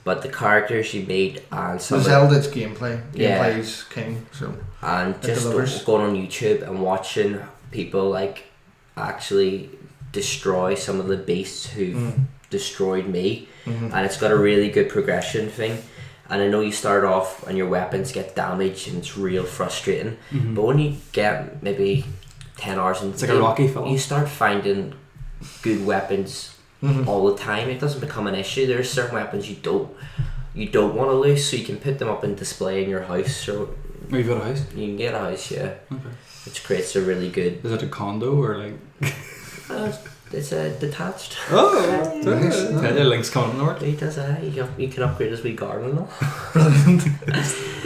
C: but the characters you meet and some
B: the Zelda's gameplay is king, so
C: and just going on YouTube and watching people like actually destroy some of the beasts who destroyed me, and it's got a really good progression thing. And I know you start off and your weapons get damaged and it's real frustrating, but when you get maybe 10 hours in,
A: it's like a Rocky film.
C: You start finding good weapons all the time. It doesn't become an issue. There's certain weapons you don't want to lose, so you can put them up in display in your house. So
A: you've got a house?
C: You can get a house, yeah.
A: Okay.
C: Which creates a really good.
A: Is it a condo or like?
C: It's a detached.
A: Oh, nice. The link's coming north.
C: He does you can upgrade his wee garden and all.
B: Brilliant.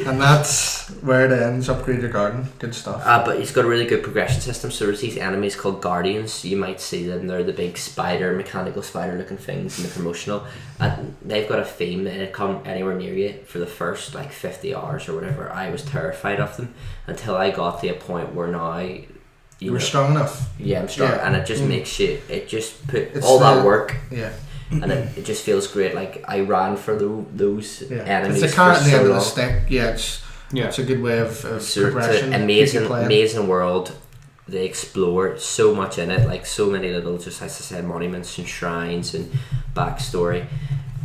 B: And that's where it ends. Upgrade your garden. Good stuff.
C: But he's got a really good progression system. So there's these enemies called Guardians. You might see them. They're the big mechanical spider looking things in the promotional. And they've got a theme that they come anywhere near you for the first like 50 hours or whatever. I was terrified of them until I got to a point where now
B: you were strong enough.
C: Yeah, I'm strong, and it just makes you. It just put all that work.
B: Yeah.
C: And it just feels great. Like I ran for those enemies.
B: It's a carrot at the end of the
C: long.
B: stick. It's a good way of progression.
C: It's an amazing world. They explore so much in it, like so many little, just as I said, monuments and shrines and backstory.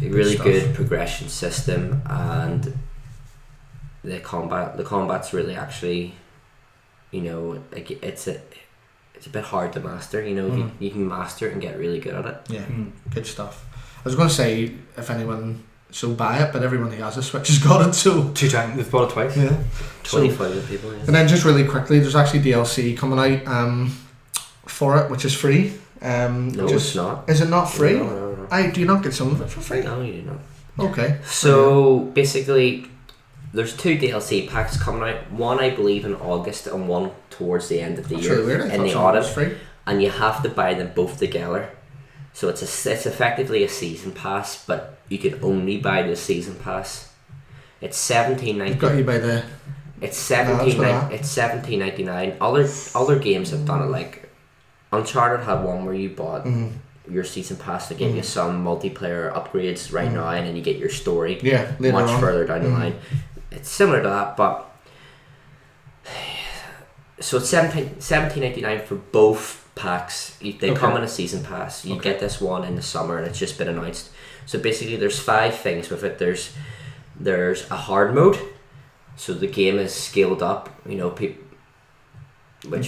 C: A really good progression system, and the combat's really actually. Like it's a bit hard to master. You can master it and get really good at it.
B: Yeah, good stuff. I was going to say if anyone buy it, but everyone who has a Switch has got it. So
A: 2 times they've bought it twice.
B: Yeah,
C: 25 people. Yeah.
B: And then just really quickly, there's actually DLC coming out for it, which is free.
C: No, it's not.
B: Is it not free?
C: No.
B: Do you not get some of it for free?
C: No, you do not.
B: Okay.
C: So basically. There's 2 DLC packs coming out. One, I believe, in August, and one towards the end of the year in the autumn. And you have to buy them both together. So it's effectively a season pass, but you can only buy the season pass. It's $17.99.
B: Got you by the.
C: It's $17.99. Other games have done it. Like Uncharted had one where you bought your season pass to give you some multiplayer upgrades right now, and then you get your story much further down the line. It's similar to that, but so it's $17.99 for both packs. They come in a season pass. You get this one in the summer, and it's just been announced. So basically, there's 5 things with it. There's a hard mode, so the game is scaled up. Which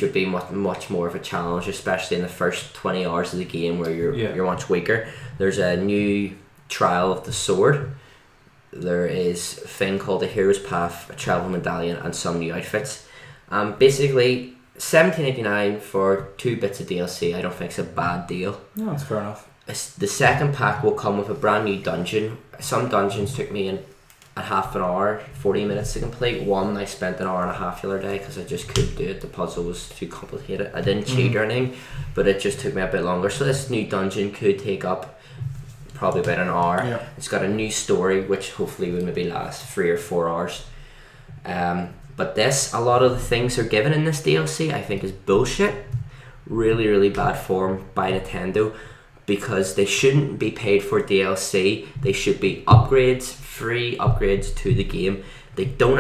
C: would be much more of a challenge, especially in the first 20 hours of the game where you're much weaker. There's a new trial of the sword. There is a thing called the Hero's Path, a travel medallion, and some new outfits. Basically, $17.99 for 2 bits of DLC. I don't think it's a bad deal.
A: No, that's fair enough.
C: The second pack will come with a brand new dungeon. Some dungeons took me in a half an hour, 40 minutes to complete. One I spent an hour and a half the other day because I just couldn't do it. The puzzle was too complicated. I didn't cheat or anything, but it just took me a bit longer. So this new dungeon could take up probably about an hour.
B: Yeah.
C: It's got a new story which hopefully will maybe last 3 or 4 hours. But a lot of the things they're given in this DLC I think is bullshit. Really, really bad form by Nintendo, because they shouldn't be paid for DLC. They should be free upgrades to the game. They don't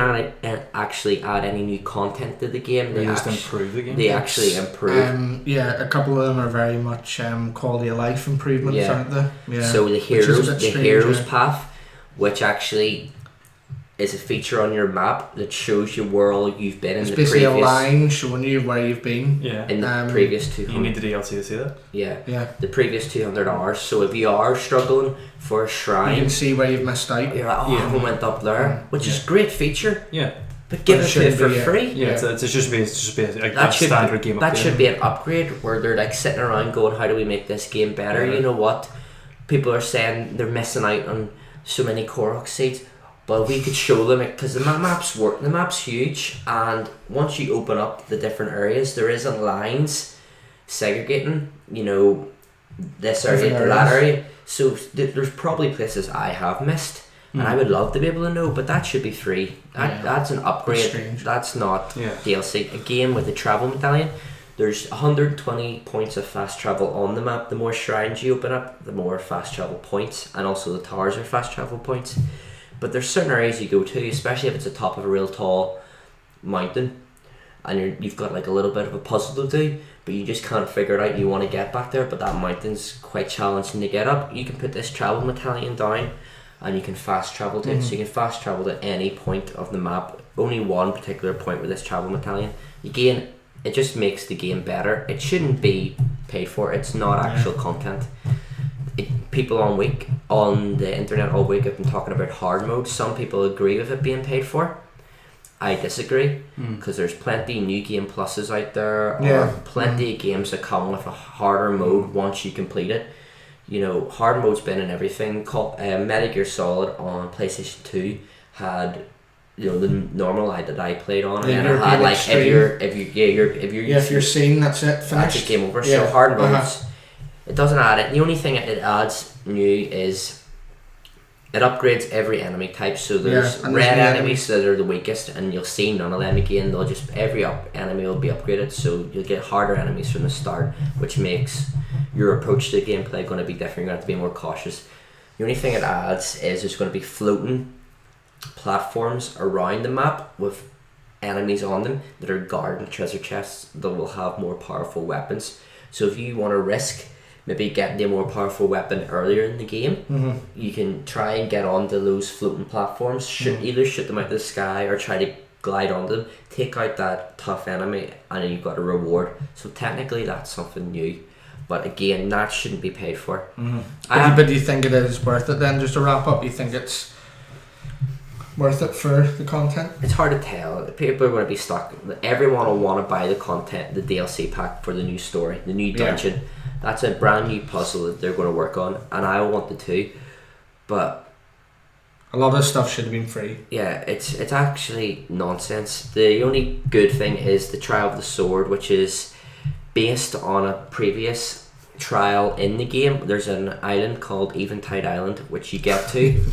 C: actually add any new content to the game.
A: They just improve the game.
C: They actually improve.
B: A couple of them are very much quality of life improvements, aren't they? Yeah.
C: So the Hero's Path, which actually is a feature on your map that shows you where all you've been in the previous. It's basically a line
B: showing you where you've been.
A: Yeah.
C: In the previous 200.
A: You need the DLC to see that.
C: Yeah. The previous 200 hours. So if you are struggling for a shrine,
B: you can see where you've missed out.
C: You're like, I haven't went up there, which is a great feature.
A: Yeah.
C: But give it to it for free.
A: Yeah. It should be a standard game.
C: That should be an upgrade where they're like sitting around going, how do we make this game better? Yeah. You know what? People are saying they're missing out on so many Korok seeds. But we could show them it because the map's huge, and once you open up the different areas, there isn't lines segregating, this area to that area. So there's probably places I have missed, and I would love to be able to know, but that should be free. That's an upgrade. That's not DLC. A game with a travel medallion. There's 120 points of fast travel on the map. The more shrines you open up, the more fast travel points, and also the towers are fast travel points. But there's certain areas you go to, especially if it's the top of a real tall mountain, and you've got like a little bit of a puzzle to do, but you just can't figure it out. You want to get back there, but that mountain's quite challenging to get up. You can put this travel medallion down, and you can fast travel to it. So you can fast travel to any point of the map. Only one particular point with this travel medallion. Again, it just makes the game better. It shouldn't be paid for. It's not actual content. People on the internet all week have been talking about hard mode. Some people agree with it being paid for. I disagree, because there's plenty new game pluses out there, or plenty of games that come with a harder mode once you complete it. Hard mode's been in everything. Metal Gear Solid on PlayStation 2 had the normal that I played on, and then it had like
B: if you're seeing that's it, finished.
C: That's a game over. So hard modes. It doesn't add it. The only thing it adds new is it upgrades every enemy type. So there's red enemies that are the weakest, and you'll see none of them again. They'll just every enemy will be upgraded, so you'll get harder enemies from the start, which makes your approach to the gameplay going to be different. You're going to have to be more cautious. The only thing it adds is there's going to be floating platforms around the map with enemies on them that are guarding treasure chests that will have more powerful weapons. So if you want to risk maybe getting a more powerful weapon earlier in the game, you can try and get onto those floating platforms, either shoot them out of the sky or try to glide onto them, take out that tough enemy, and then you've got a reward. So technically that's something new, but again, that shouldn't be paid for.
B: But do you think it is worth it then? Just to wrap up, you think it's worth it for the content?
C: It's hard to tell. People are going to be stuck. Everyone will want to buy the content, the DLC pack for the new story, the new dungeon. That's a brand new puzzle that they're going to work on, and I wanted to, but
B: a lot of stuff should have been free.
C: Yeah, it's actually nonsense. The only good thing is the Trial of the Sword, which is based on a previous trial in the game. There's an island called Eventide Island, which you get to,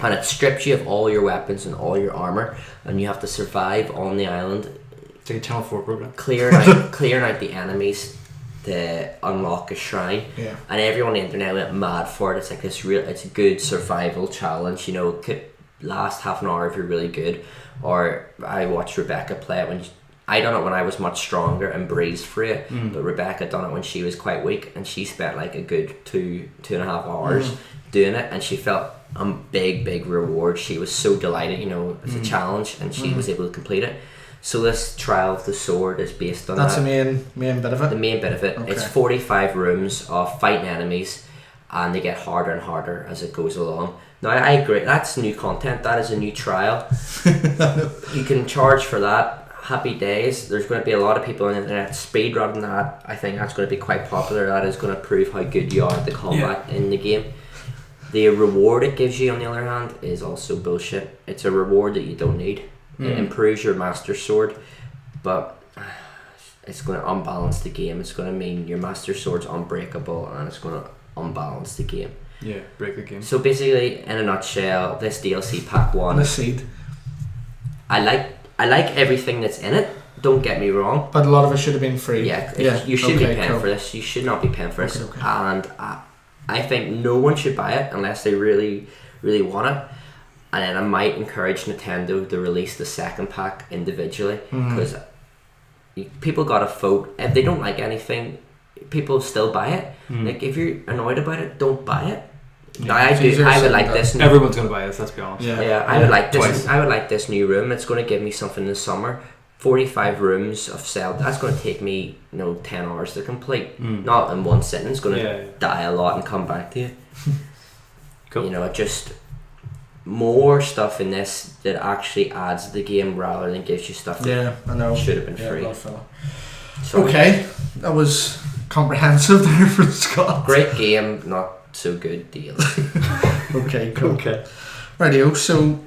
C: and it strips you of all your weapons and all your armor, and you have to survive on the island.
A: It's like a Channel 4 program.
C: Clearing out the enemies to unlock a shrine, and everyone on the internet went mad for it. It's like it's a good survival challenge. It could last half an hour if you're really good. Or I watched Rebecca play it I done it when I was much stronger and breezed through it, but Rebecca done it when she was quite weak, and she spent like a good 2.5 hours doing it, and she felt a big reward. She was so delighted, it's a challenge, and she was able to complete it. So this Trial of the Sword is based on
B: That's the main bit of it?
C: The main bit of it.
B: Okay.
C: It's 45 rooms of fighting enemies, and they get harder and harder as it goes along. Now I agree, that's new content, that is a new trial. You can charge for that. Happy days. There's going to be a lot of people on the internet speedrunning that. I think that's going to be quite popular. That is going to prove how good you are at the combat in the game. The reward it gives you, on the other hand, is also bullshit. It's a reward that you don't need. It improves your Master Sword, but it's going to unbalance the game. It's going to mean your Master Sword's unbreakable, and it's going to unbalance the game.
A: Yeah, break the game.
C: So basically, in a nutshell, this DLC pack 1.
B: And a seed.
C: I like everything that's in it. Don't get me wrong.
B: But a lot of it should have been free.
C: Yeah. You should be paying for this. You should not be paying for this.
B: Okay.
C: And I think no one should buy it unless they really, really want it. And then I might encourage Nintendo to release the second pack individually, because people got to vote. If they don't like anything, people still buy it. Like, if you're annoyed about it, don't buy it. Yeah, I would like this.
A: Everyone's gonna buy this. Let's be honest.
C: I would like this. Twice. I would like this new room. It's going to give me something in the summer. 45 rooms of Zelda. That's going to take me 10 hours to complete. Not in one sitting. It's going to die a lot and come back to you.
A: Cool.
C: Just more stuff in this that actually adds to the game rather than gives you stuff that
B: I know.
C: should have been free.
B: Okay, that was comprehensive there for Scott.
C: Great game, not so good deal.
B: Okay, cool.
A: Okay.
B: Radio. So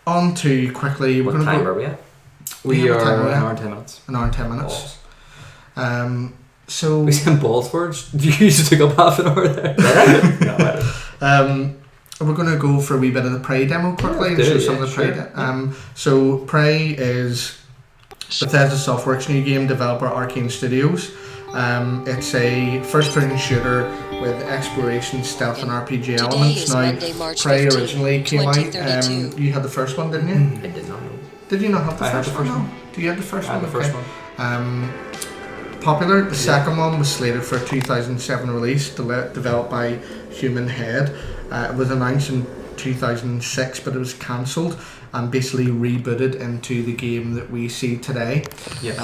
B: On to quickly.
C: What time are we at?
A: We are an hour and 10 minutes.
B: An hour and 10 minutes.
C: Oh.
B: So
A: we sent balls for it. You used to take up half an hour there. No, I didn't.
B: We're going to go for a wee bit of the Prey demo quickly and show some of the Prey. So Prey is Bethesda Softworks' new game, developer Arcane Studios. It's a first-person shooter with exploration, stealth, and RPG elements. Now, Prey originally came out. You had the first one, didn't you?
C: I did not know.
B: Did you not have the first one? No. Do you have the first one? I had the first one. Popular. The second one was slated for a 2007 release, developed by Human Head. It was announced in 2006, but it was cancelled and basically rebooted into the game that we see today.
A: Yes.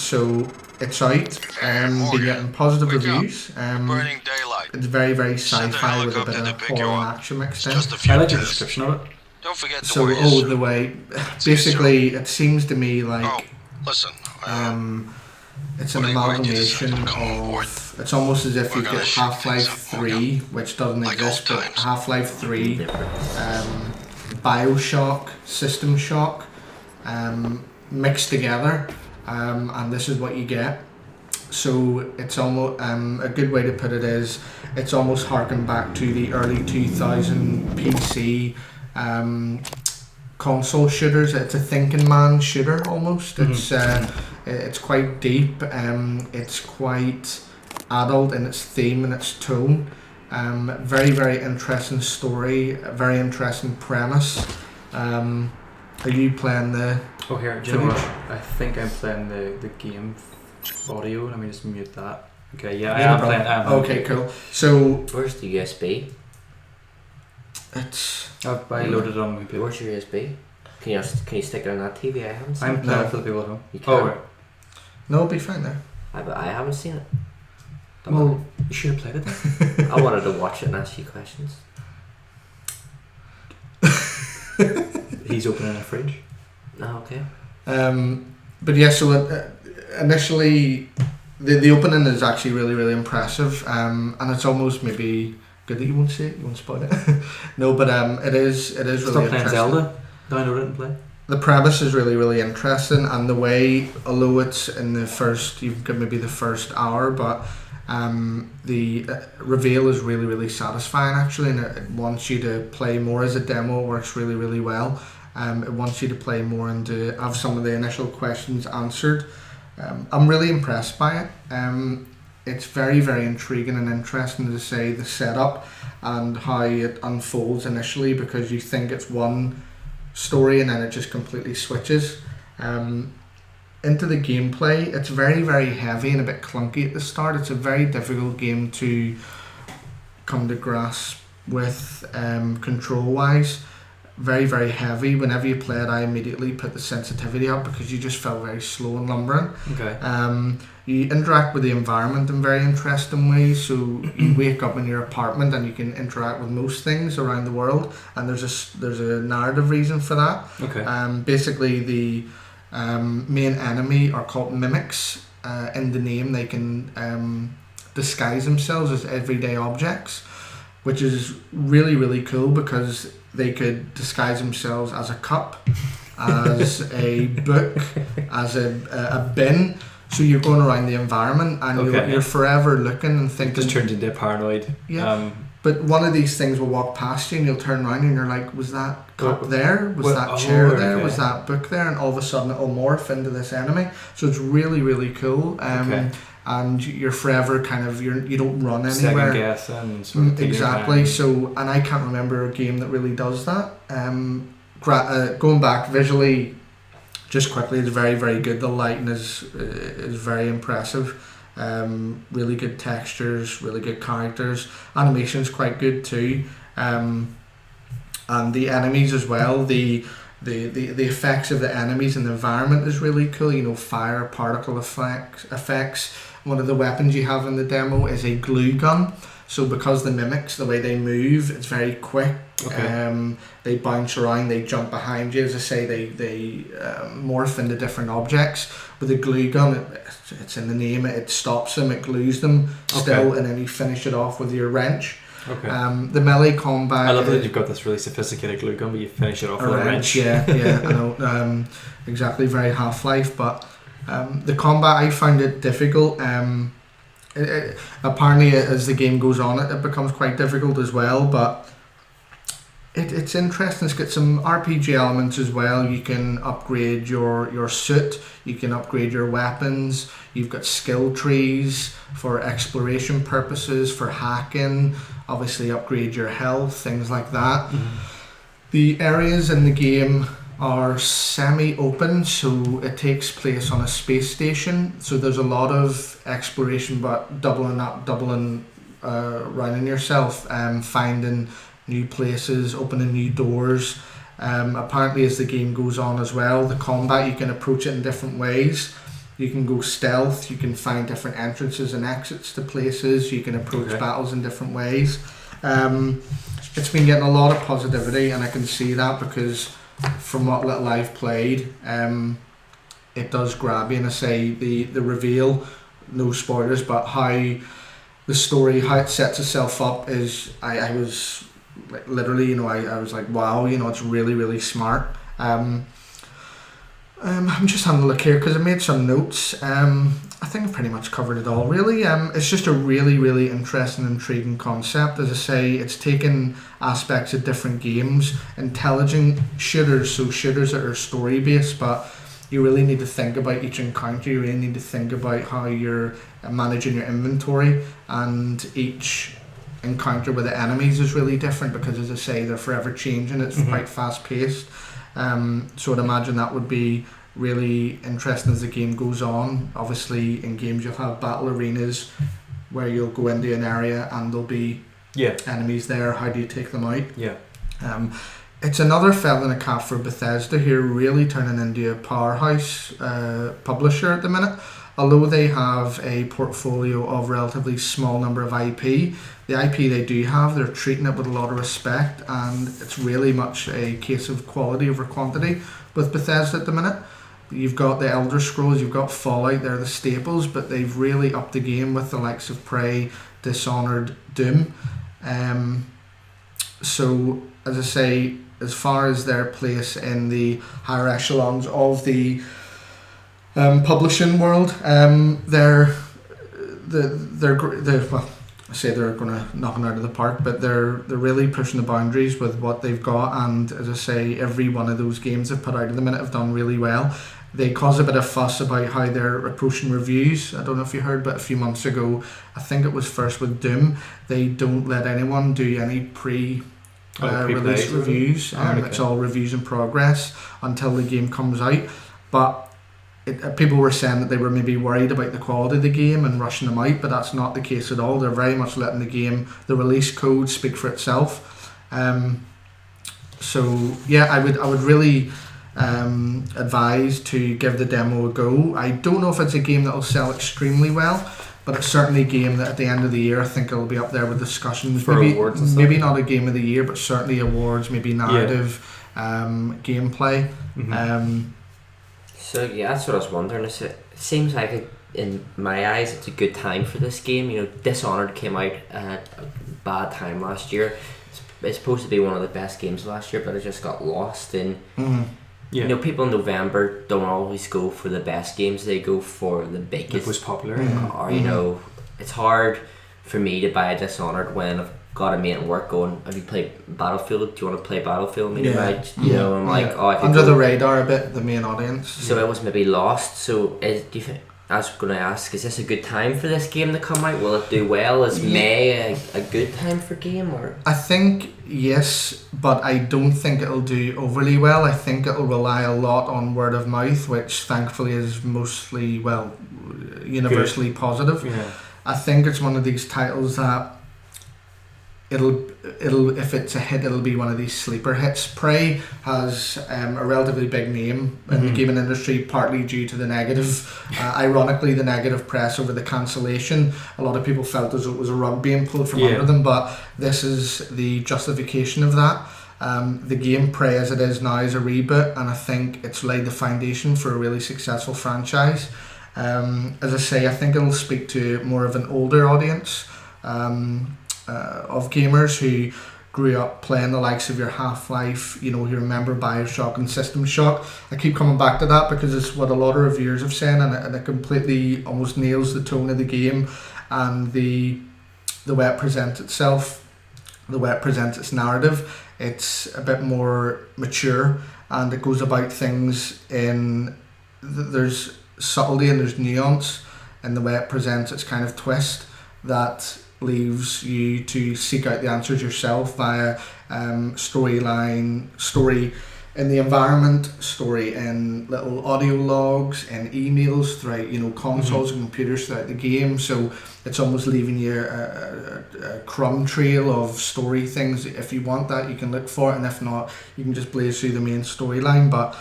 B: So it's out, been getting positive reviews. It's very, very sci-fi with a bit of horror and action mixed in.
A: I like the description of it.
D: Don't forget
B: So the way, basically, it seems to me like
D: listen.
B: it's an amalgamation of. It's almost as if you've got Half-Life 3, which doesn't exist, but Half-Life 3, Bioshock, System Shock, mixed together, and this is what you get. So it's almost a good way to put it is it's almost harkened back to the early 2000 PC console shooters. It's a thinking man shooter almost. It's quite deep. It's quite adult in its theme and its tone. Very, very interesting story. Very interesting premise. Are you playing the?
A: Oh, here. Do you know what? I think I'm playing the game audio. Let me just mute that. Okay. Yeah, I am playing.
B: Okay, cool. So
C: where's the USB?
A: I loaded it on my computer.
C: Where's your USB? Can you stick it on that TV? I haven't seen
A: I'm
C: it.
A: playing for the people at home.
C: You can.
A: Right.
B: No, it'll be fine there.
C: I haven't seen it.
A: Well, you should have played it then.
C: I wanted to watch it and ask you questions.
A: He's opening a fridge.
C: Oh, okay.
B: But yeah, so initially the opening is actually really, really impressive, and it's almost maybe good that you won't see it, you won't spoil it. No, but it is really
A: Stop playing
B: interesting.
A: Zelda. Download it and play.
B: The premise is really, really interesting, and the way, although it's in the first, you've got maybe the first hour, but the reveal is really, really satisfying actually, and it wants you to play more as a demo. It works really, really well. It wants you to play more and to have some of the initial questions answered. I'm really impressed by it. It's very, very intriguing and interesting to say the setup and how it unfolds initially, because you think it's one story and then it just completely switches. Into the gameplay, it's very, very heavy and a bit clunky at the start. It's a very difficult game to come to grasp with control wise. Very, very heavy. Whenever you play it, I immediately put the sensitivity up because you just felt very slow and lumbering.
A: Okay.
B: You interact with the environment in very interesting ways. So you wake up in your apartment and you can interact with most things around the world, and there's a narrative reason for that.
A: Okay.
B: Basically, the main enemy are called mimics. In the name, they can disguise themselves as everyday objects, which is really, really cool because they could disguise themselves as a cup, as a book, as a bin. So you're going around the environment and you're forever looking and thinking.
A: Just turned into paranoid.
B: Yeah. But one of these things will walk past you and you'll turn around and you're like, was that cup there? Was that chair there? Okay. Was that book there? And all of a sudden it'll morph into this enemy. So it's really, really cool. And you're forever kind of, you don't run anywhere.
A: Second guess and sort of
B: exactly. So, and I can't remember a game that really does that. Going back visually, just quickly, it's very, very good. The lighting is very impressive. Really good textures, really good characters. Animation's quite good too. And the enemies as well. The effects of the enemies and the environment is really cool. You know, fire, particle effects. One of the weapons you have in the demo is a glue gun. So because the mimics, the way they move, it's very quick.
A: Okay.
B: They bounce around, they jump behind you. As I say, they morph into different objects. With a glue gun, it's in the name, it stops them, it glues them still, and then you finish it off with your wrench.
A: Okay.
B: The melee combat.
A: I love that you've got this really sophisticated glue gun, but you finish it off with a wrench.
B: Yeah, I know. Exactly, very Half-Life, but the combat, I found it difficult. Apparently, as the game goes on, it becomes quite difficult as well, but it's interesting. It's got some RPG elements as well. You can upgrade your suit, you can upgrade your weapons, you've got skill trees for exploration purposes, for hacking, obviously upgrade your health, things like that. The areas in the game are semi-open, so it takes place on a space station, so there's a lot of exploration, but doubling running yourself, finding new places, opening new doors. Apparently, as the game goes on as well, the combat, you can approach it in different ways. You can go stealth, you can find different entrances and exits to places, you can approach battles in different ways. It's been getting a lot of positivity, and I can see that because from what little I've played, it does grab you. And I say the reveal, no spoilers, but how the story, how it sets itself up is, I was like, literally, I was like, wow, it's really, really smart. I'm just having a look here because I made some notes. I think I've pretty much covered it all, really. It's just a really, really interesting, intriguing concept. As I say, it's taken aspects of different games, intelligent shooters, so shooters that are story-based, but you really need to think about each encounter. You really need to think about how you're managing your inventory, and each encounter with the enemies is really different because, as I say, they're forever changing. It's quite fast-paced. So I'd imagine that would be really interesting as the game goes on. Obviously, in games you'll have battle arenas where you'll go into an area and there'll be enemies there. How do you take them out? It's another fell in a cap for Bethesda here, really turning into a powerhouse publisher at the minute. Although they have a portfolio of relatively small number of IP, the IP they do have, they're treating it with a lot of respect, and it's really much a case of quality over quantity with Bethesda at the minute. You've got the Elder Scrolls, you've got Fallout, they're the staples, but they've really upped the game with the likes of Prey, Dishonored, Doom. So, as I say, as far as their place in the higher echelons of the publishing world, they're well, I say they're going to knock it out of the park, but they're really pushing the boundaries with what they've got. And as I say, every one of those games they've put out at the minute have done really well. They cause a bit of fuss about how they're approaching reviews. I don't know if you heard, but a few months ago, I think it was first with Doom, they don't let anyone do any release reviews. It's all reviews in progress until the game comes out. But people were saying that they were maybe worried about the quality of the game and rushing them out, but that's not the case at all. They're very much letting the release code speak for itself. So yeah, I would really advise to give the demo a go. I don't know if it's a game that will sell extremely well, but it's certainly a game that at the end of the year I think it'll be up there with discussions
A: for awards and stuff.
B: Maybe not a game of the year, but certainly awards, maybe narrative, gameplay.
C: So yeah, that's what I was wondering. It seems like in my eyes it's a good time for this game. Dishonored came out at a bad time last year. It's supposed to be one of the best games last year, but it just got lost in people in November don't always go for the best games, they go for the biggest.
A: It was popular.
C: Or it's hard for me to buy a Dishonored when I've got a mate at work going, have you played Battlefield? Do you want to play Battlefield? I'm like,
B: under the radar a bit, the main audience.
C: So it was maybe lost. So do you think, I was going to ask, is this a good time for this game to come out? Will it do well? Is May a good time for game? Or
B: I think yes, but I don't think it'll do overly well. I think it'll rely a lot on word of mouth, which thankfully is mostly, universally positive.
A: Yeah.
B: I think it's one of these titles that it'll if it's a hit, it'll be one of these sleeper hits. Prey has a relatively big name in the gaming industry, partly due to the negative, ironically, the negative press over the cancellation. A lot of people felt as though it was a rug being pulled from under them, but this is the justification of that. The game Prey as it is now is a reboot, and I think it's laid the foundation for a really successful franchise. As I say, I think it'll speak to more of an older audience. gamers who grew up playing the likes of your Half-Life, you remember BioShock and System Shock. I keep coming back to that because it's what a lot of reviewers have said, and it completely almost nails the tone of the game and the way it presents itself, the way it presents its narrative. It's a bit more mature, and it goes about things in there's subtlety and there's nuance in the way it presents its kind of twist that leaves you to seek out the answers yourself via story in the environment, story in little audio logs and emails throughout consoles and computers throughout the game. So it's almost leaving you a crumb trail of story things. If you want that, you can look for it, and if not, you can just blaze through the main storyline. But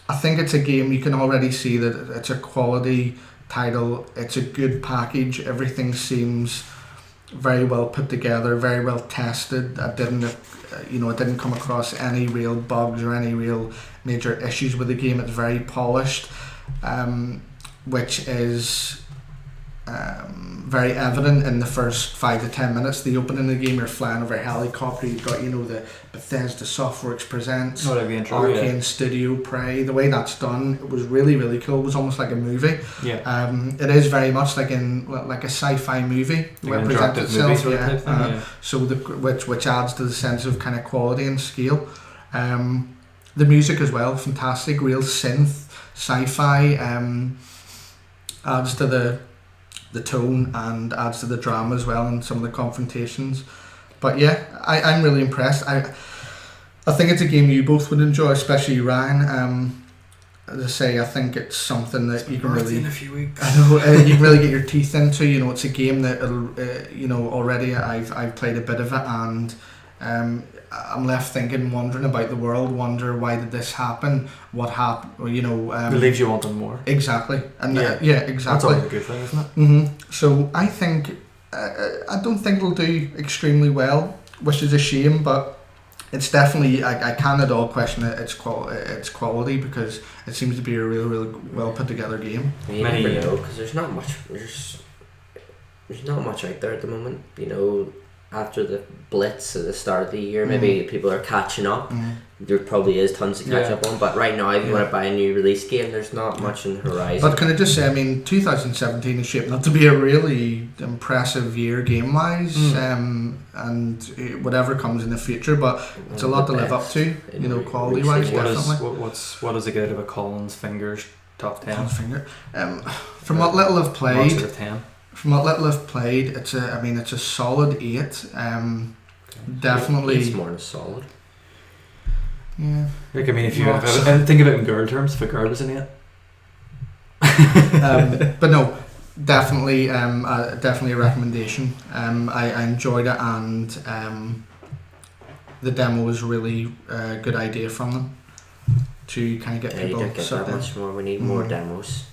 B: I think it's a game you can already see that it's a quality title. It's a good package. Everything seems very well put together, very well tested. I didn't come across any real bugs or any real major issues with the game. It's very polished, which is very evident in the first 5 to 10 minutes. The opening of the game, you're flying over a helicopter. You've got the Bethesda Softworks presents Arcane Studio Prey. The way that's done, it was really, really cool. It was almost like a movie.
A: Yeah.
B: It is very much like a sci-fi movie. The way it presents itself. So which adds to the sense of kind of quality and scale. The music as well, fantastic. Real synth, sci-fi. Adds to the tone and adds to the drama as well, and some of the confrontations. But yeah, I'm really impressed. I think it's a game you both would enjoy, especially Ryan. As I say, I think it's something that you can really
A: in a few weeks.
B: I know you can really get your teeth into. It's a game that already I've played a bit of it, and I'm left thinking, wondering about the world, wonder why did this happen, what happened,
A: It leaves you wanting more.
B: Exactly. And exactly.
A: That's always a good thing, isn't it?
B: Mm-hmm. So I think, I don't think it'll do extremely well, which is a shame, but it's definitely, I can't at all question its quality, because it seems to be a real well put together game.
C: You never know, because there's not much out there at the moment, after the blitz at the start of the year. Maybe people are catching up. There probably is tons to catch up on, but right now if you want to buy a new release game, there's not much on the horizon.
B: But can I just say, 2017 is shaping up to be a really impressive year game wise, and whatever comes in the future, but it's a lot to live up to, quality wise.
A: What does it get out of a Colin's Fingers top 10?
B: From what little I've played,
A: out of 10.
B: From what little I've played, it's a solid 8. Definitely.
C: It's more than solid.
B: Yeah.
A: If you think of it in girl terms, if a girl was in
B: 8. But no, definitely a recommendation. I enjoyed it, and the demo was really a good idea from them to kind of get people.
C: You don't get that much more. We need more demos.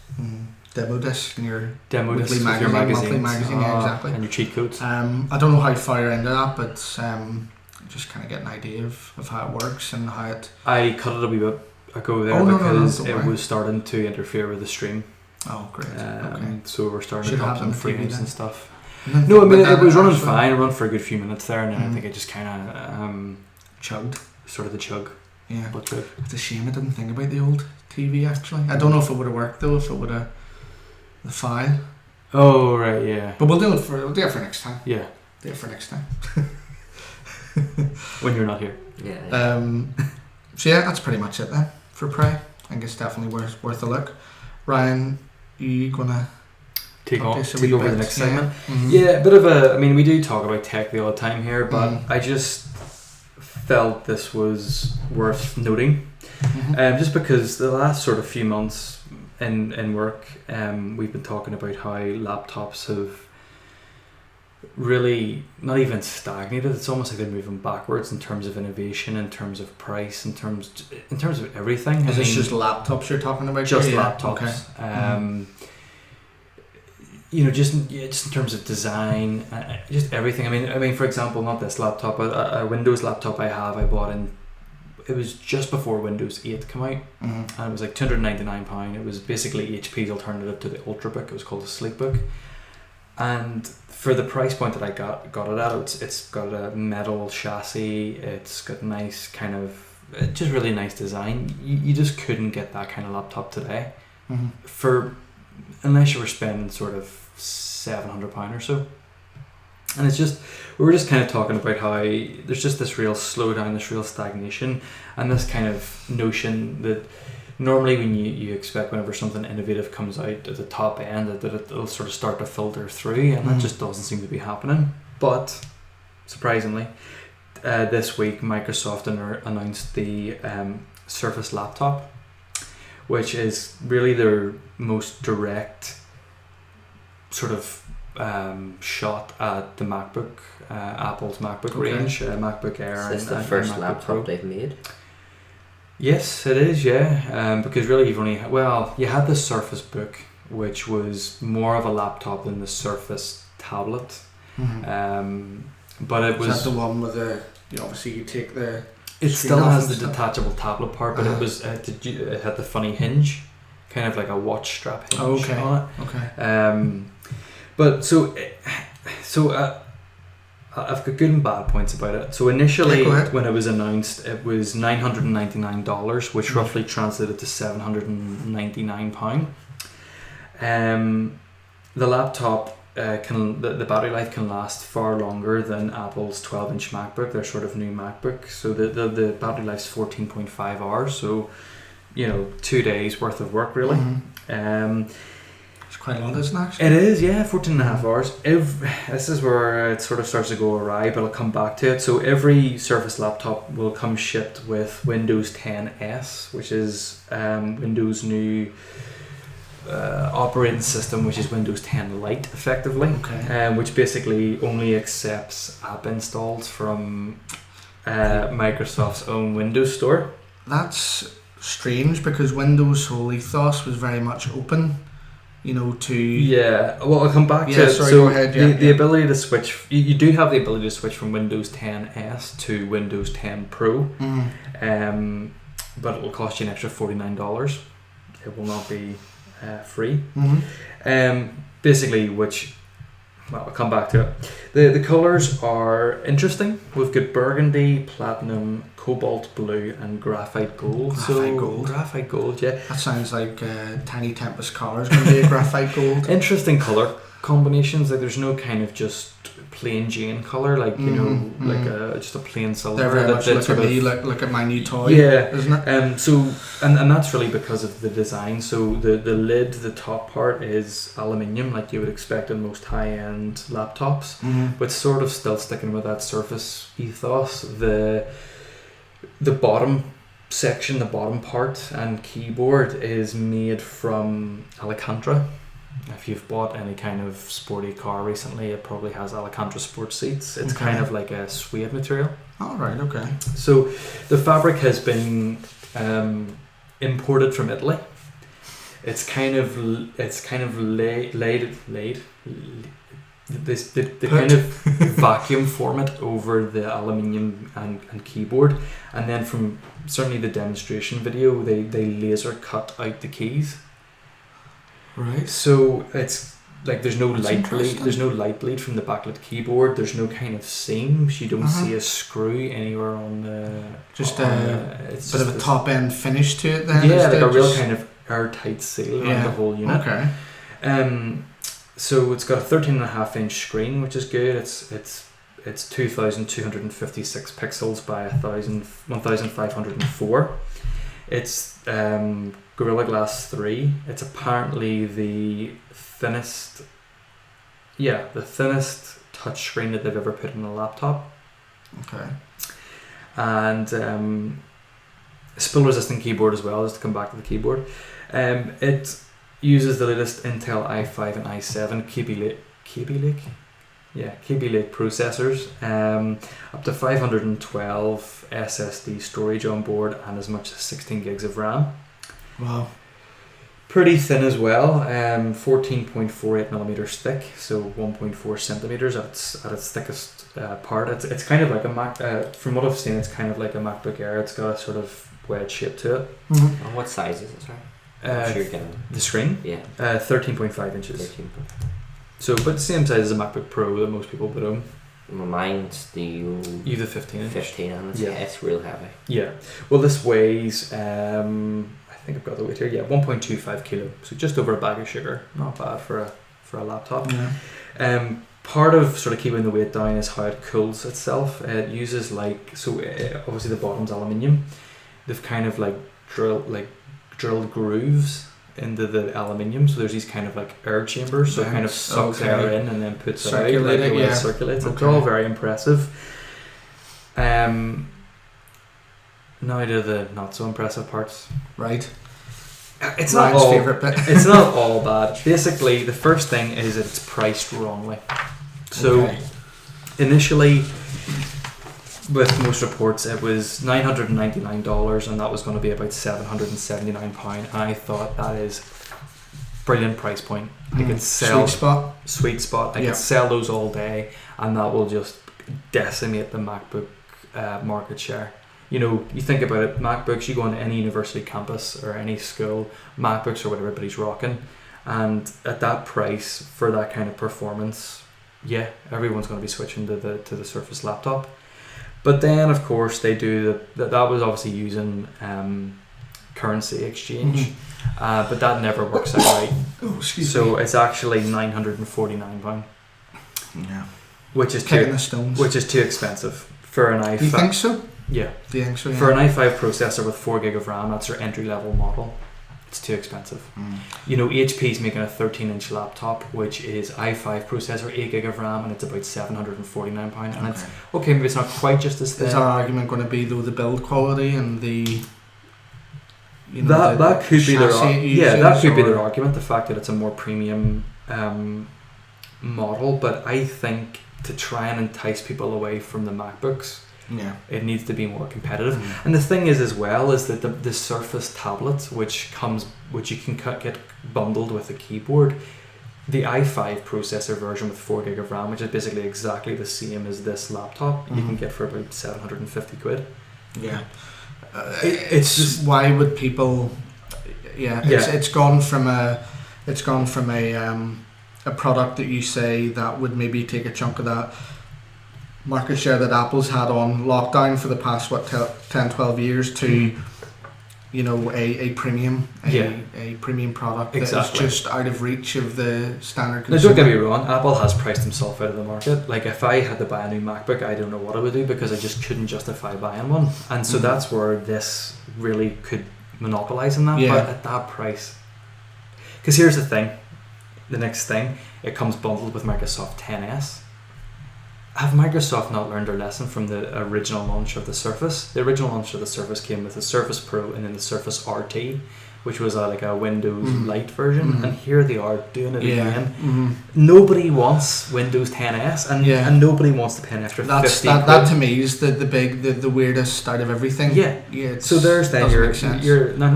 B: Demo disc in your
A: demo
B: weekly
A: disc,
B: magazine,
A: monthly
B: magazine, yeah, exactly.
A: And your cheat codes.
B: I don't know how far into that, but just kind of get an idea of how it works and how it.
A: I cut it a wee bit ago there because it was starting to interfere with the stream.
B: Oh, great.
A: Okay. So we're starting to drop some frames and stuff.
B: No,
A: it was running fine. It ran for a good few minutes there, and then I think it just kind of
B: chugged.
A: Sort of the chug.
B: Yeah. It's a shame I didn't think about the old TV actually. I don't know if it would have worked though. If it would have. The file.
A: Oh right, yeah.
B: But we'll do it for next time.
A: Yeah.
B: Do it for next time.
A: When you're not here.
C: Yeah.
B: So yeah, that's pretty much it then for Prey. I think it's definitely worth a look. Ryan, you gonna
A: take over the next segment?
B: Mm-hmm.
A: Yeah, a bit of a. We do talk about tech the odd time here, but I just felt this was worth noting, just because the last sort of few months. In work, we've been talking about how laptops have really not even stagnated. It's almost like they're moving backwards in terms of innovation, in terms of price, in terms of everything.
B: Is this just laptops you're talking about?
A: Just laptops. Okay. Just in terms of design, just everything. For example, not this laptop, a Windows laptop I bought in. It was just before Windows 8 came out, and it was like £299. It was basically HP's alternative to the Ultrabook. It was called the Sleekbook, And for the price point that I got it at, it's got a metal chassis. It's got nice kind of just really nice design. You just couldn't get that kind of laptop today, unless you were spending sort of £700 or so. And we were just kind of talking about how there's just this real slowdown, this real stagnation, and this kind of notion that normally when you expect whenever something innovative comes out at the top end that it'll sort of start to filter through, and that just doesn't seem to be happening. But surprisingly, this week Microsoft announced the Surface laptop, which is really their most direct sort of shot at the MacBook, Apple's MacBook range, MacBook Air.
C: Is this the first laptop they've made?
A: Yes, it is, yeah. Because really you had the Surface Book, which was more of a laptop than the Surface tablet. But it was...
B: Is that the one with obviously you take the...
A: It still has the detachable tablet part, but it had the funny hinge, kind of like a watch strap hinge on it.
B: Okay.
A: But so I've got good and bad points about it. So initially, when it was announced, it was $999, which roughly translated to £799. The laptop the battery life can last far longer than Apple's 12-inch MacBook, their sort of new MacBook. So the battery life's 14.5 hours. So 2 days worth of work really.
B: It's quite a lot, isn't it? Actually?
A: It is, yeah, 14 and a half hours. This is where it sort of starts to go awry, but I'll come back to it. So every Surface laptop will come shipped with Windows 10 S, which is Windows' new operating system, which is Windows 10 Lite, effectively.
B: Okay.
A: Which basically only accepts app installs from Microsoft's own Windows Store.
B: That's strange because Windows' whole ethos was very much open. To...
A: Yeah, well, I'll come back to it.
B: Sorry,
A: so
B: go ahead.
A: The ability to switch... You do have the ability to switch from Windows 10 S to Windows 10 Pro. But it will cost you an extra $49. It will not be free. Basically, I'll come back to it. The colours are interesting. We've got burgundy, platinum, cobalt blue, and graphite gold. Graphite gold, yeah.
B: That sounds like Tiny Tempest car is going to be a graphite gold.
A: Interesting colour combinations. Like there's no kind of just plain Jane colour, like just a plain silver.
B: They're very much look at my new toy.
A: Yeah,
B: isn't it?
A: So that's really because of the design. So the lid, the top part is aluminium, like you would expect in most high end laptops, but sort of still sticking with that Surface ethos. The bottom section, the bottom part and keyboard is made from Alcantara. If you've bought any kind of sporty car recently, it probably has Alcantara sport seats. It's kind of like a suede material.
B: Oh, right, okay.
A: So the fabric has been imported from Italy. It's kind of laid. They kind of vacuum form it over the aluminium and keyboard, and then from certainly the demonstration video, they laser cut out the keys.
B: Right.
A: So it's like there's no light bleed. There's no light bleed from the backlit keyboard. There's no kind of seams. You don't see a screw anywhere on the.
B: Just
A: it's
B: bit of a top end finish to it. Then
A: yeah, like a real kind of airtight seal around the whole unit.
B: Okay.
A: So it's got a 13.5-inch screen, which is good. It's 2,256 pixels by 1,504. It's Gorilla Glass 3. It's apparently the thinnest touchscreen that they've ever put in a laptop.
B: Okay.
A: And spill resistant keyboard as well, just to come back to the keyboard. It uses the latest Intel i5 and i7 Kaby Lake processors, up to 512 SSD storage on board and as much as 16 gigs of RAM.
B: Wow.
A: Pretty thin as well, 14.48 millimeters thick, so 1.4 centimeters at its thickest part. It's kind of like a Mac. From what I've seen, it's kind of like a MacBook Air. It's got a sort of wedge shape to it.
C: And what size is it, sorry?
A: The screen?
C: Yeah.
A: 13.5 inches.
C: 13.
A: So, but same size as a MacBook Pro that most people would own.
C: Mine's the
A: You have the 15 inch.
C: 15 and it's real heavy.
A: Yeah. Well, this weighs, I think I've got the weight here. Yeah, 1.25 kilo. So just over a bag of sugar. Not bad for a laptop.
B: Yeah.
A: Part of sort of keeping the weight down is how it cools itself. It uses obviously the bottom's aluminium. They've kind of drilled grooves into the aluminium, so there's these kind of like air chambers, so it kind of sucks air in and then puts it out, like the way it circulates. It's all very impressive. Now to the not so impressive parts.
B: Right.
A: It's not all favorite bit. It's not all bad. Basically, the first thing is that it's priced wrongly. So initially, with most reports, it was $999, and that was going to be about £779. And I thought that is brilliant price point. I could sell sweet spot. I could sell those all day, and that will just decimate the MacBook market share. You know, you think about it, MacBooks, you go on any university campus or any school, MacBooks are what everybody's rocking. And at that price, for that kind of performance, yeah, everyone's going to be switching to the Surface laptop. But then, of course, they do that was obviously using currency exchange, but that never works out right. So it's actually £949.
B: Yeah,
A: which is too expensive for an iPhone.
B: Do you think so?
A: Yeah.
B: Do you think so? Yeah.
A: For an i5 processor with 4 gig of RAM, that's their entry level model. It's too expensive. You know, HP's making a 13-inch laptop, which is i5 processor, 8 gig of RAM, and it's about £749. And it's okay, maybe it's not quite just as thin.
B: Is our argument going to be though the build quality and the
A: that could be their argument, the fact that it's a more premium model. But I think to try and entice people away from the MacBooks, it needs to be more competitive. And the thing is as well is that the Surface tablet, which you can get bundled with a keyboard, the i5 processor version with 4 gig of RAM, which is basically exactly the same as this laptop, you can get for about £750.
B: Yeah. It's just, why would people? It's gone from a product that you say that would maybe take a chunk of that market share that Apple's had on lockdown for the past 10-12 years to a premium product that's just out of reach of the standard consumer.
A: Now, don't get me wrong, Apple has priced himself out of the market. Like, if I had to buy a new MacBook, I don't know what I would do, because I just couldn't justify buying one. And so that's where this really could monopolise in that. But at that price, because here's the next thing, it comes bundled with Microsoft 10S. Have Microsoft not learned their lesson from the original launch of the Surface? The original launch of the Surface came with the Surface Pro and then the Surface RT, which was like a Windows Lite version, and here they are doing it again. Nobody wants Windows 10S, and nobody wants to pay an extra $50.
B: That to me is the weirdest out of everything.
A: So there's then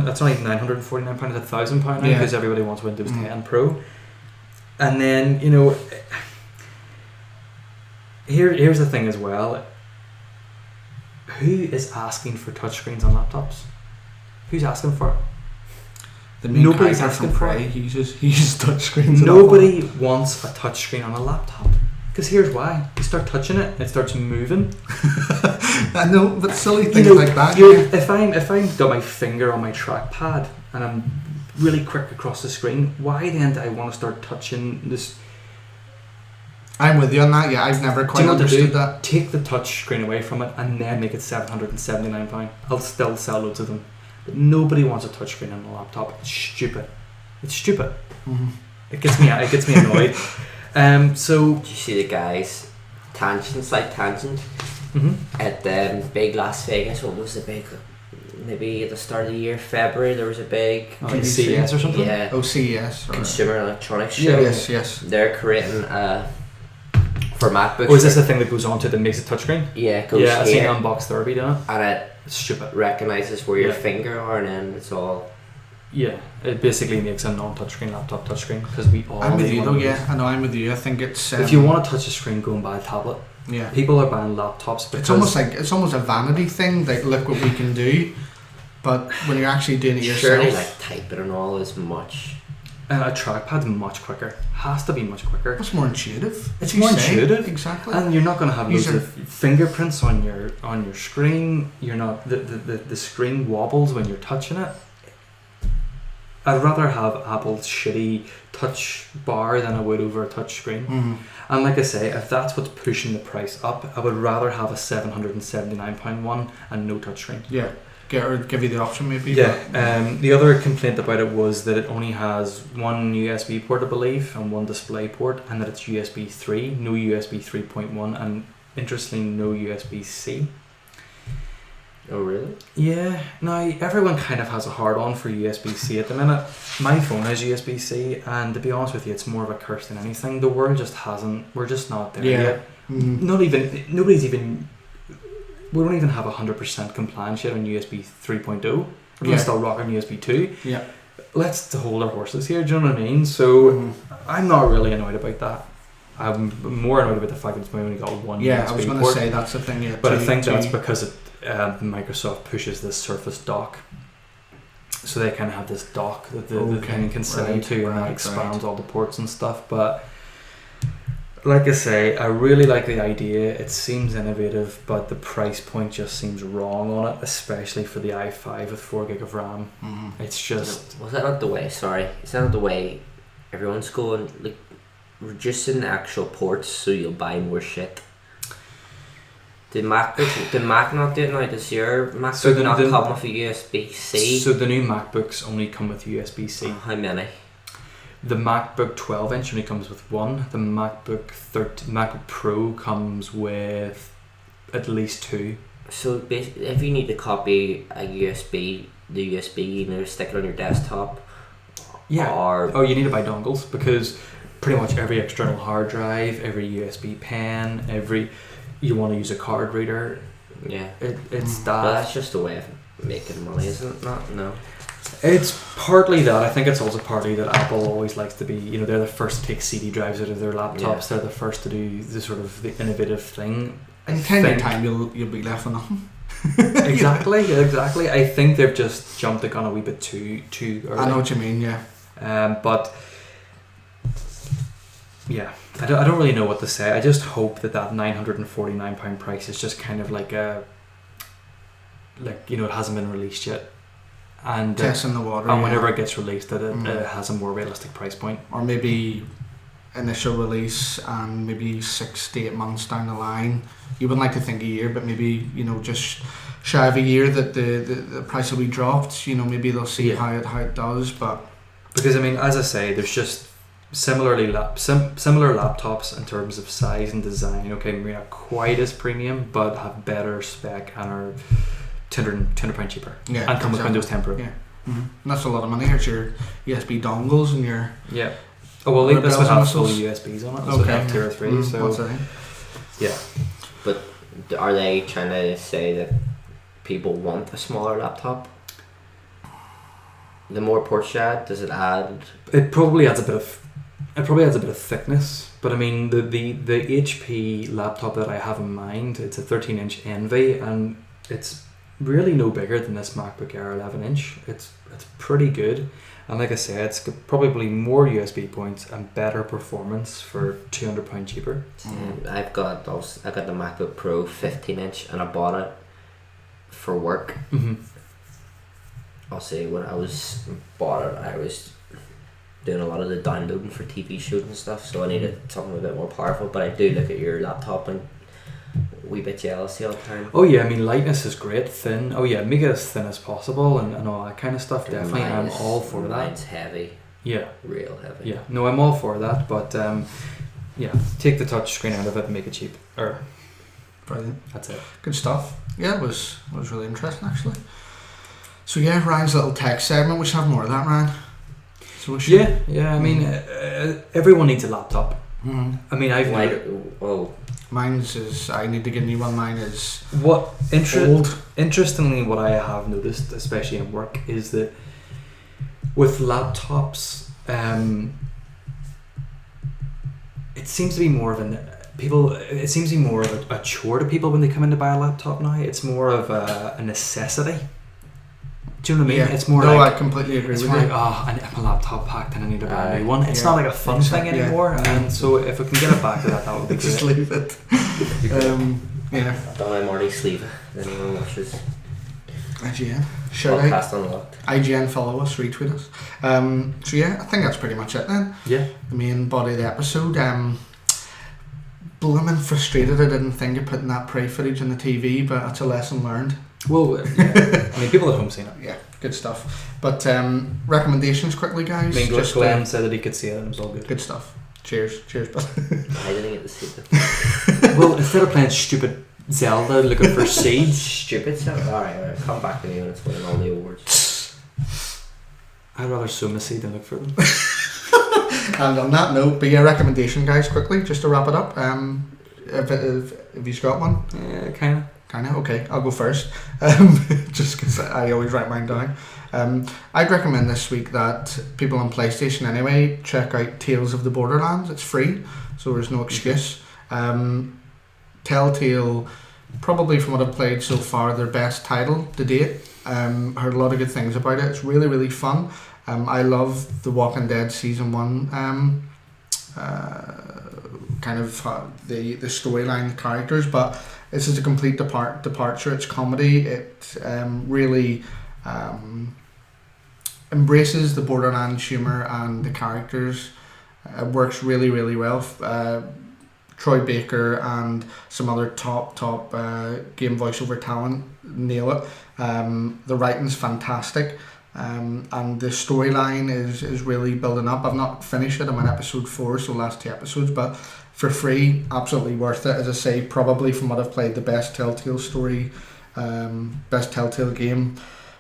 A: that's only £949, it's £1,000 now, because everybody wants Windows 10 Pro. And then, here's the thing as well. Who is asking for touchscreens on laptops? Who's asking for it?
B: Nobody's asking for it. He uses touchscreens.
A: Nobody wants a touchscreen on a laptop. Because here's why. You start touching it, it starts moving.
B: I know, but silly things like that.
A: If I've got my finger on my trackpad and I'm really quick across the screen, why then do I want to start touching this?
B: I'm with you on that. I've never quite understood that.
A: Take the touch screen away from it and then make it £779. I'll still sell loads of them. But nobody wants a touch screen on a laptop. It's stupid. It gets me annoyed. So
C: did you see the guys slight tangent at the big Las Vegas? What was the big? Maybe at the start of the year, February, there was a big
A: CES or something.
C: Yeah.
B: CES.
C: Consumer Electronics Show.
B: Yes.
C: They're creating for MacBooks.
A: Oh, is this the thing that goes on to that makes it touchscreen?
C: Yeah, it goes
A: here. I've seen Unbox Therapy done it.
C: And
A: it's stupid.
C: Recognises where your finger are, and then it's all.
A: Yeah, it basically makes a non-touchscreen laptop touchscreen, because we all.
B: I'm with you though. Yeah, I know. I'm with you. I think it's.
A: If you want to touch a screen, go and buy a tablet.
B: Yeah.
A: People are buying laptops because
B: it's almost a vanity thing. Like, look what we can do. But when you're actually doing it yourself,
C: surely like typing and all is much
A: And a trackpad's much quicker. Has to be much quicker.
B: It's more intuitive.
A: It's more intuitive.
B: Exactly.
A: And you're not going to have loads of fingerprints on your screen. You're not the screen wobbles when you're touching it. I'd rather have Apple's shitty touch bar than I would over a touch screen.
B: Mm-hmm.
A: And like I say, if that's what's pushing the price up, I would rather have a £779 one and no touchscreen.
B: Yeah. Give you the option maybe.
A: Yeah. The other complaint about it was that it only has one USB port, I believe, and one display port, and that it's USB 3, no USB 3.1, and interestingly, no USB-C.
C: Oh, really?
A: Yeah. Now, everyone kind of has a hard-on for USB-C at the minute. My phone is USB-C, and to be honest with you, it's more of a curse than anything. The world just hasn't... We're just not there yet. Mm-hmm. We don't even have 100% compliance yet on USB 3.0. We're still rocking USB 2.
B: Yeah.
A: Let's hold our horses here, do you know what I mean? So, I'm not really annoyed about that. I'm more annoyed about the fact that it's only got one USB port.
B: I was going to say that's the thing. Yeah,
A: but I think that's because Microsoft pushes this Surface dock. So they kind of have this dock that the thing can sit into, and that expands all the ports and stuff. But like I say, I really like the idea. It seems innovative, but the price point just seems wrong on it, especially for the i5 with 4 gig of RAM. Mm-hmm. It's just...
C: Was that not the way? Sorry. Is that not the way everyone's going? Like, reducing the actual ports so you'll buy more shit. Did Mac not do it now this year? MacBook not come with a USB-C?
A: So the new MacBooks only come with USB-C.
C: How many?
A: The MacBook 12-inch only comes with one. The MacBook Pro comes with at least 2.
C: So if you need to copy the USB, you need to stick it on your desktop.
A: Yeah. You need to buy dongles, because pretty much every external hard drive, every USB pen, you want to use a card reader.
C: Yeah.
A: It's that.
C: But that's just a way of making money, isn't it? Not? No.
A: It's partly that. I think it's also partly that Apple always likes to be, they're the first to take CD drives out of their laptops. Yeah. They're the first to do the sort of the innovative thing.
B: In 10 years' time, you'll be left with nothing.
A: Exactly. I think they've just jumped the gun a wee bit too early.
B: I know what you mean, yeah.
A: But yeah, I don't really know what to say. I just hope that £949 price is just kind of like it hasn't been released yet. And
B: testing the water,
A: and whenever it gets released, that it has a more realistic price point,
B: or maybe initial release and maybe 6 to 8 months down the line. You wouldn't like to think a year, but maybe just shy of a year that the price will be dropped. Maybe they'll see how it does. But
A: because as I say, there's just similar laptops in terms of size and design. Okay, maybe not quite as premium, but have better spec and are £200 cheaper. Yeah, and come with Windows 10 Pro.
B: Yeah, mm-hmm. And that's a lot of money. Here's your USB dongles and your
A: Oh well, this would have full USBs on it. So have 2 or 3. So yeah.
C: But are they trying to say that people want a smaller laptop? The more ports you add, does it add?
A: It probably adds a bit of thickness. But the HP laptop that I have in mind, it's a 13-inch Envy, and it's really no bigger than this MacBook Air 11-inch. It's pretty good, and like I said, it's got probably more USB points and better performance for £200 cheaper.
C: I got the MacBook Pro 15-inch, and I bought it for work.
A: Mm-hmm.
C: I'll say when I was doing a lot of the downloading for TV shows and stuff, so I needed something a bit more powerful. But I do look at your laptop and a wee bit jealous all the time.
A: Oh yeah, lightness is great. Thin. Oh yeah, make it as thin as possible and all that kind of stuff. Definitely, I'm all for that.
C: Mine's heavy.
A: Yeah.
C: Real heavy.
A: Yeah. No, I'm all for that. But take the touch screen out of it and make it cheap.
B: Brilliant.
A: That's it.
B: Good stuff. Yeah, it was really interesting actually. So yeah, Ryan's little tech segment. We should have more of that, Ryan. So we should.
A: Yeah. Everyone needs a laptop.
B: Mm-hmm. Mine's is. I need to get a new one. Mine is
A: old. Interestingly, what I have noticed, especially in work, is that with laptops, it seems to be more of a chore to people when they come in to buy a laptop now. It's more of a necessity. Do you know what I mean?
B: Yeah.
A: It's more
B: no,
A: like...
B: I completely agree
A: It's
B: with
A: more
B: you.
A: like, I need my laptop packed and I need to buy a new one. It's
B: Yeah.
A: not like a fun thing
B: Yeah.
A: anymore. And so if we can get it back to that would be
B: Just
A: great.
B: leave it. Yeah.
C: I'm already sleeve if anyone watches.
B: IGN. Shout out.
C: Podcast unlocked.
B: IGN, follow us, retweet us. So yeah, I think that's pretty much it then.
A: Yeah.
B: The main body of the episode. Blooming frustrated I didn't think of putting that prey footage on the TV, but that's a lesson learned.
A: Well, yeah. I mean, people at home seen it.
B: Yeah, good stuff. But recommendations quickly, guys.
A: I mean,
B: Just,
A: Glenn said that he could see it and it was all good.
B: good stuff. Cheers, bud.
C: I didn't get to see it.
A: Well, instead of playing stupid Zelda looking for seeds,
C: Stupid stuff. Alright, come back to me when it's winning all the awards.
A: I'd rather sow a seed than look for them.
B: And on that note, but yeah, recommendation, guys, quickly, just to wrap it up. If you've got one.
A: Yeah, kind of.
B: Kinda, okay, I'll go first. Just because I always write mine down. I'd recommend this week that people on PlayStation anyway check out Tales of the Borderlands. It's free, so there's no excuse. Telltale, probably from what I've played so far, their best title to date. Heard a lot of good things about it. It's really, really fun. I love The Walking Dead Season 1 kind of the storyline, the characters, but this is a complete departure. It's comedy. It really embraces the Borderlands humour and the characters. It works really, really well. Troy Baker and some other top game voiceover talent nail it. The writing's fantastic. And the storyline is really building up. I've not finished it. I'm on episode 4, so last 2 episodes, but for free, absolutely worth it. As I say, probably from what I've played, the best Telltale story, best Telltale game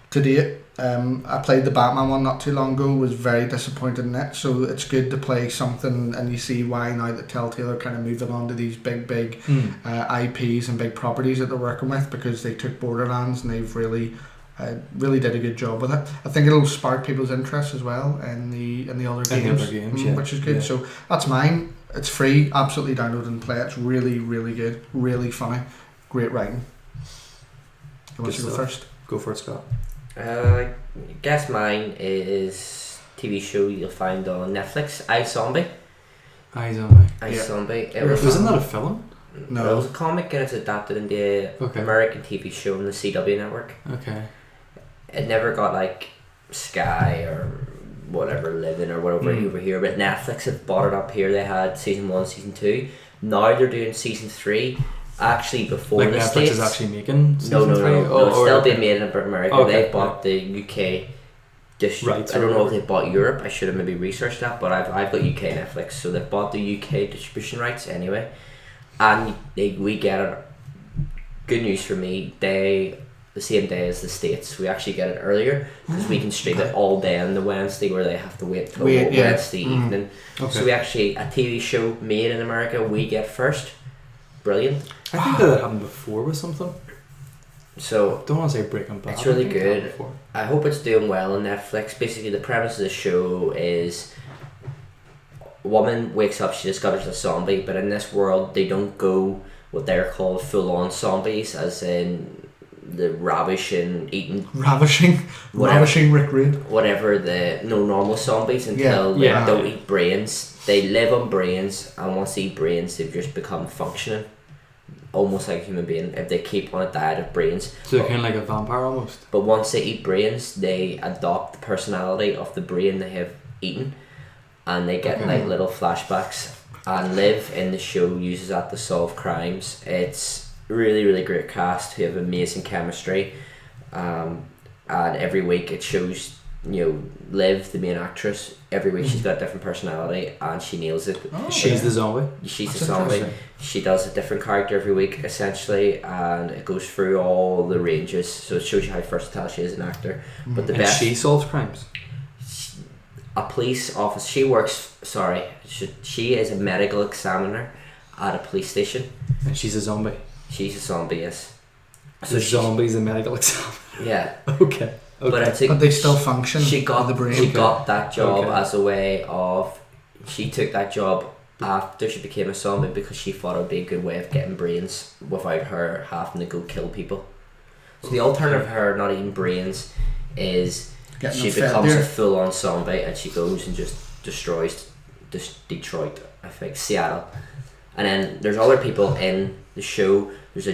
B: to date. I played the Batman one not too long ago, was very disappointed in it, so it's good to play something and you see why now that Telltale are kind of moving on to these big IPs and big properties that they're working with, because they took Borderlands and they've really did a good job with it. I think it'll spark people's interest as well in the other games,
A: yeah.
B: which is good.
A: Yeah.
B: So that's mine. It's free. Absolutely download and play it. It's really, really good. Really funny. Great writing. You want to go first?
A: Go for it, Scott.
C: I guess mine is TV show you'll find on Netflix, iZombie. iZombie.
A: Wasn't that a film?
B: No.
C: It was a comic and it's adapted into the American TV show on the CW network.
A: Okay.
C: It never got like Sky or whatever, Living or whatever over here, but Netflix had bought it up here. They had season 1, season 2. Now they're doing season 3. Actually, before
A: like
C: the
A: Netflix
C: States
A: is actually making season
C: no,
A: 3?
C: No, it's still being made in America.
A: Okay,
C: They bought the UK
A: Right,
C: I don't know if they bought Europe. I should have maybe researched that, but I've got UK Netflix, so they've bought the UK distribution rights anyway, and we get it. Good news for me, the same day as the States. We actually get it earlier because we can stream it all day on the Wednesday, where they have to wait till Wednesday evening. Okay. So we actually, a TV show made in America, we get first. Brilliant.
A: I think that happened before with something.
C: So
A: don't want to say Breaking Bad.
C: It's really good. I hope it's doing well on Netflix. Basically, the premise of the show is a woman wakes up, she discovers a zombie, but in this world they don't go what they're called full-on zombies, as in the ravishing Rick Rude. Whatever normal zombies until they don't eat brains. They live on brains, and once they eat brains, they've just become functioning. Almost like a human being if they keep on a diet of brains.
A: So they're kind of like a vampire almost.
C: But once they eat brains, they adopt the personality of the brain they have eaten, and they get like little flashbacks. And Liv in the show uses that to solve crimes. It's really, really great cast who have amazing chemistry, and every week it shows Liv, the main actress. Every week she's got a different personality and she nails it.
A: She's the zombie.
C: She's a zombie. She does a different character every week essentially, and it goes through all the ranges. So it shows you how versatile she is as an actor. But
A: she solves crimes.
C: A police officer. She works. She is a medical examiner at a police station.
A: And she's a zombie.
C: She's a zombie. Yes.
A: So zombie's a medical examiner.
C: Yeah.
A: Okay.
B: But they still function.
C: She got
B: the brain.
C: She got that job as a way of. She took that job after she became a zombie because she thought it would be a good way of getting brains without her having to go kill people. So the alternative of her not eating brains is
B: Getting
C: she
B: them fed
C: becomes
B: there.
C: a full-on zombie and she goes and just destroys Detroit, I think, Seattle. And then there's other people in the show. There's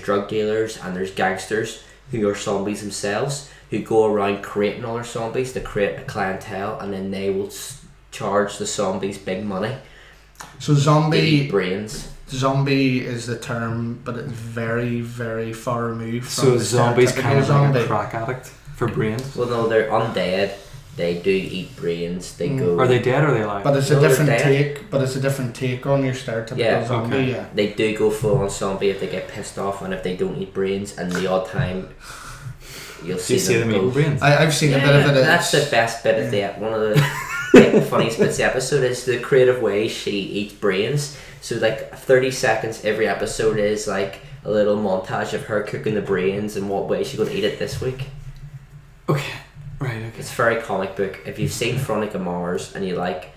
C: drug dealers and there's gangsters who are zombies themselves, who go around creating other zombies to create a clientele, and then they will charge the zombies big money.
B: So
C: to eat brains.
B: Zombie is the term, but it's very, very far removed from
A: So
B: the
A: zombies
B: stereotypical
A: kind of
B: zombie.
A: like a crack addict for brains.
C: Well, no, they're undead. They do eat brains. They go.
A: Are they dead or are they alive?
B: But it's
C: No,
B: a
C: they're
B: different
C: dead.
B: take. But it's a different take on your stereotypical
C: Yeah,
B: zombie.
A: okay.
B: Yeah.
C: They do go full on zombie if they get pissed off and if they don't eat brains. And the odd time, you'll
A: Do you see them
C: go.
A: eating brains?
B: I've seen a bit of it.
C: That's the best bit of the one of the like, funniest bits of the episode is the creative way she eats brains. So like 30 seconds every episode is like a little montage of her cooking the brains and what way she's going to eat it this week.
A: Okay. Right, okay.
C: It's very comic book. If you've seen Veronica Mars and you like,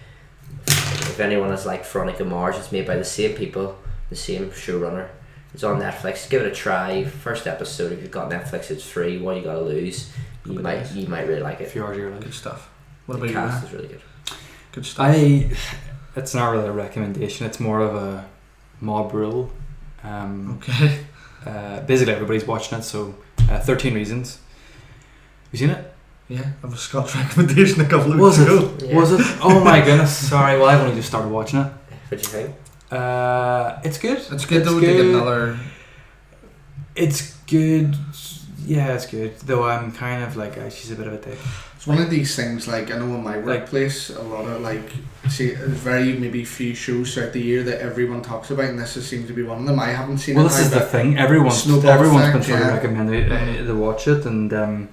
C: if anyone has liked Veronica Mars, it's made by the same people, the same showrunner. It's on Netflix. Give it a try. First episode. If you've got Netflix, it's free. What you gotta lose. You might really like
A: A
C: it.
A: few hours you're
B: Good
A: like.
B: stuff. What
C: The
B: about
C: cast
B: you?
C: is really good.
B: Good stuff.
A: It's not really a recommendation. It's more of a mob rule.
B: Okay.
A: Basically, everybody's watching it. So, 13 Reasons. You seen it?
B: Yeah, I have a Scott's recommendation a couple of
A: Was
B: weeks
A: it?
B: ago.
C: Yeah.
A: Was it? Oh my goodness! Sorry. Well, I've only just started watching it.
C: What do you think?
A: It's good.
B: It's good though to get another.
A: It's good. Yeah, it's good. Though I'm kind of like, she's a bit of a dick.
B: It's one of these things. Like I know in my workplace, a lot of there's very maybe few shows throughout the year that everyone talks about, and this seems to be one of them. I haven't seen.
A: Well,
B: it
A: this
B: now,
A: is the
B: but
A: thing. Everyone's
B: Snowball
A: been
B: Effect,
A: sort of
B: yeah.
A: recommended to watch it, and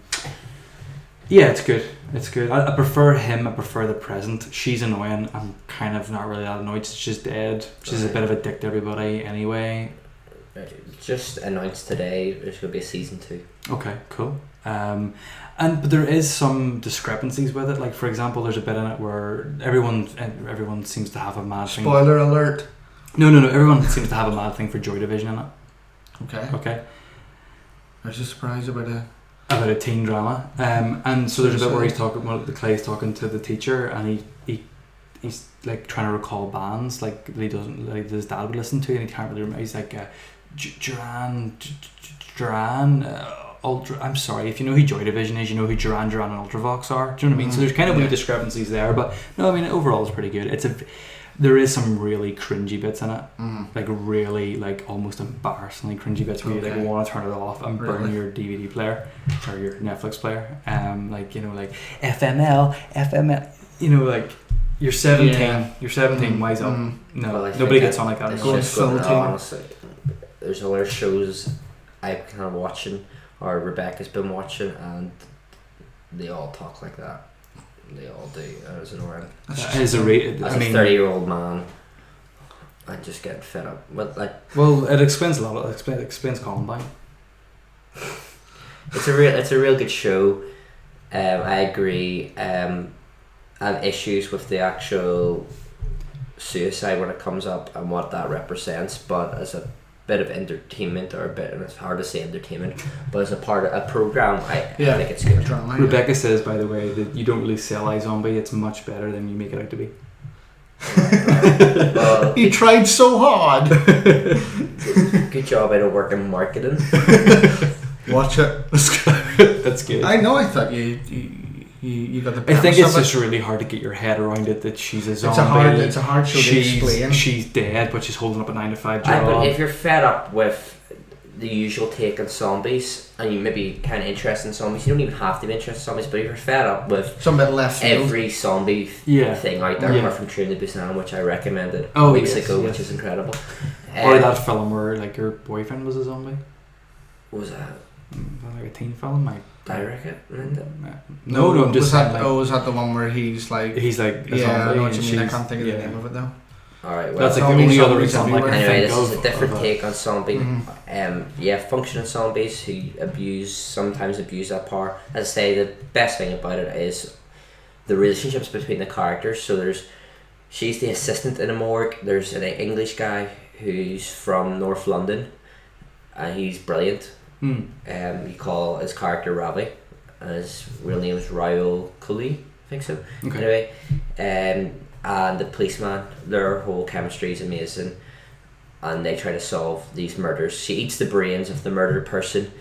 A: yeah, it's good. It's good. I prefer him. I prefer the present. She's annoying. I'm kind of not really that annoyed. She's dead. She's a bit of a dick to everybody anyway.
C: Just announced today there's going to be a season 2.
A: Okay, cool. But there is some discrepancies with it. Like for example, there's a bit in it where everyone seems to have a mad thing.
B: Spoiler alert.
A: No. Everyone seems to have a mad thing for Joy Division in it.
B: Okay.
A: Okay.
B: I was just surprised about it.
A: About a teen drama, and so there's a bit where the Clay's talking to the teacher, and he's like trying to recall bands like that he doesn't like his dad would listen to, and he can't really remember. He's like Duran, Ultra. I'm sorry, if you know who Joy Division is, you know who Duran and Ultravox are. Do you know what I mean? So there's kind of wee discrepancies there, but no, I mean overall it's pretty good. There is some really cringy bits in it, like really like almost embarrassingly cringy bits where you like want to turn it off and burn your DVD player or your Netflix player. Like like FML, like you're 17, you're 17, wise up. No,
C: Well,
A: nobody gets on like that.
C: It's
A: anymore.
C: just going on, honestly. There's other shows I'm kind of watching, or Rebecca's been watching, and they all talk like that. They all do. I was annoying.
A: As a
C: 30-year-old man, I'm just getting fed up. But
A: well, it explains a lot. It explains Columbine.
C: it's a real good show. I agree. I have issues with the actual suicide when it comes up and what that represents, but as a bit of entertainment, and it's hard to say entertainment, but as a part of a program, I think it's good.
B: Drama,
A: Rebecca says, by the way, that you don't really sell iZombie. It's much better than you make it out to be.
C: Well,
B: he tried so hard.
C: good job. I don't work in marketing.
B: Watch it.
A: That's good.
B: I know. I thought you got the.
A: I think
B: premise
A: it's
B: of it.
A: just really hard to get your head around it that she's a zombie.
B: It's a hard show to explain.
A: She's dead, but she's holding up a 9-to-5 job.
C: But if you're fed up with the usual take on zombies, and you may be kind of interested in zombies, you don't even have to be interested in zombies, but if you're fed up with
B: some bit left field.
C: every zombie thing out there, apart from Train to Busan, which I recommended weeks ago, which is incredible.
A: Or that film where like your boyfriend was a zombie.
C: What was that?
A: Like a teen film,
C: I recommend it.
A: No, I'm just saying.
B: Was that the one where he's like a
A: I
B: zombie, I know what you mean. I can't think of the name of it though.
C: Alright, well,
A: that's like the only other example I can
C: anyway,
A: think
C: this is
A: of.
C: a different take on zombie. Functioning zombies who sometimes abuse that power. As I say, the best thing about it is the relationships between the characters. So she's the assistant in a morgue. There's an English guy who's from North London, and he's brilliant. You call his character Robbie, and his real name is Raoul Cooley, I think so.
A: Okay.
C: Anyway, and the policeman, their whole chemistry is amazing, and they try to solve these murders. She eats the brains of the murdered person,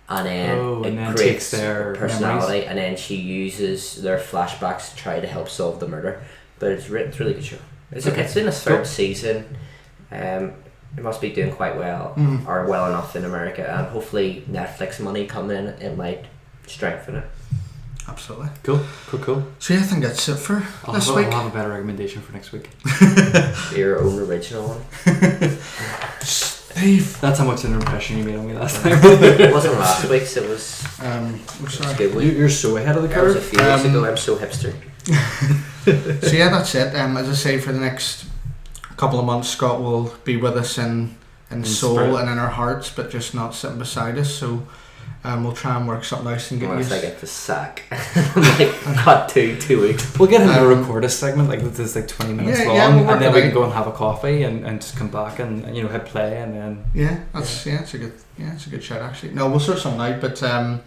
C: and then it creates their personality, memories. And then she uses their flashbacks to try to help solve the murder. But it's really good show. It's in its third season. It must be doing quite well, or well enough in America, and hopefully Netflix money coming in, it might strengthen it.
B: Absolutely.
A: Cool.
B: So yeah, I think that's it for this week.
A: I'll have a better recommendation for next week.
C: Your own original one.
B: Steve.
A: That's how much an impression you made on me last time.
C: It wasn't last week's, it was...
A: You're so ahead of the curve.
C: That was a few weeks ago, I'm so hipster.
B: So yeah, that's it. As I say, for the next couple of months, Scott will be with us in soul spirit. And in our hearts, but just not sitting beside us. So we'll try and work something out and get
C: Unless I get the sack. Cut 2 weeks.
A: We'll get him to record a segment like this is like 20 minutes long, and then we can go and have a coffee and just come back and hit play and then.
B: It's a good shout actually. No, we'll sort something out, but I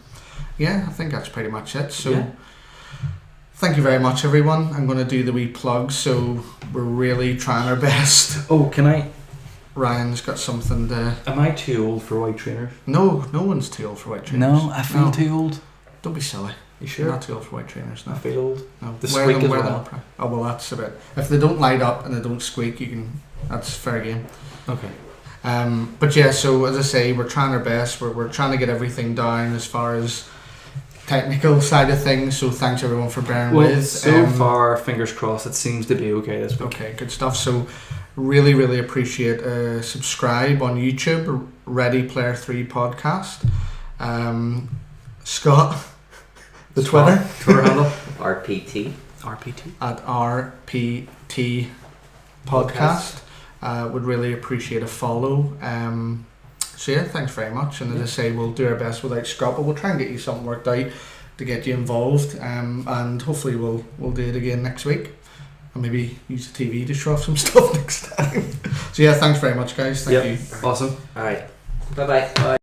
B: think that's pretty much it. So. Yeah. Thank you very much, everyone. I'm going to do the wee plugs, so we're really trying our best.
A: Oh, can I?
B: Ryan's got something to...
A: Am I too old for white trainers?
B: No one's too old for white trainers.
A: No, I feel too old.
B: Don't be silly.
A: You sure?
B: You're not too old for white trainers, no.
A: I feel old.
B: No.
A: The squeak as well.
B: Oh, well, that's a bit... If they don't light up and they don't squeak, you can... That's fair game.
A: Okay.
B: But yeah, so as I say, we're trying our best. We're trying to get everything down as far as technical side of things, so thanks everyone for bearing with.
A: So far, fingers crossed, it seems to be okay this week.
B: Okay, good stuff. So really appreciate subscribe on YouTube, Ready Player 3 podcast. Scott, the Twitter
A: handle
C: RPT
B: at RPT podcast. Would really appreciate a follow. So yeah, thanks very much. And as I say, we'll do our best without Scott, but we'll try and get you something worked out to get you involved. And hopefully we'll do it again next week, and maybe use the TV to show off some stuff next time. So yeah, thanks very much, guys. Thank you.
A: Awesome.
C: All right. Bye.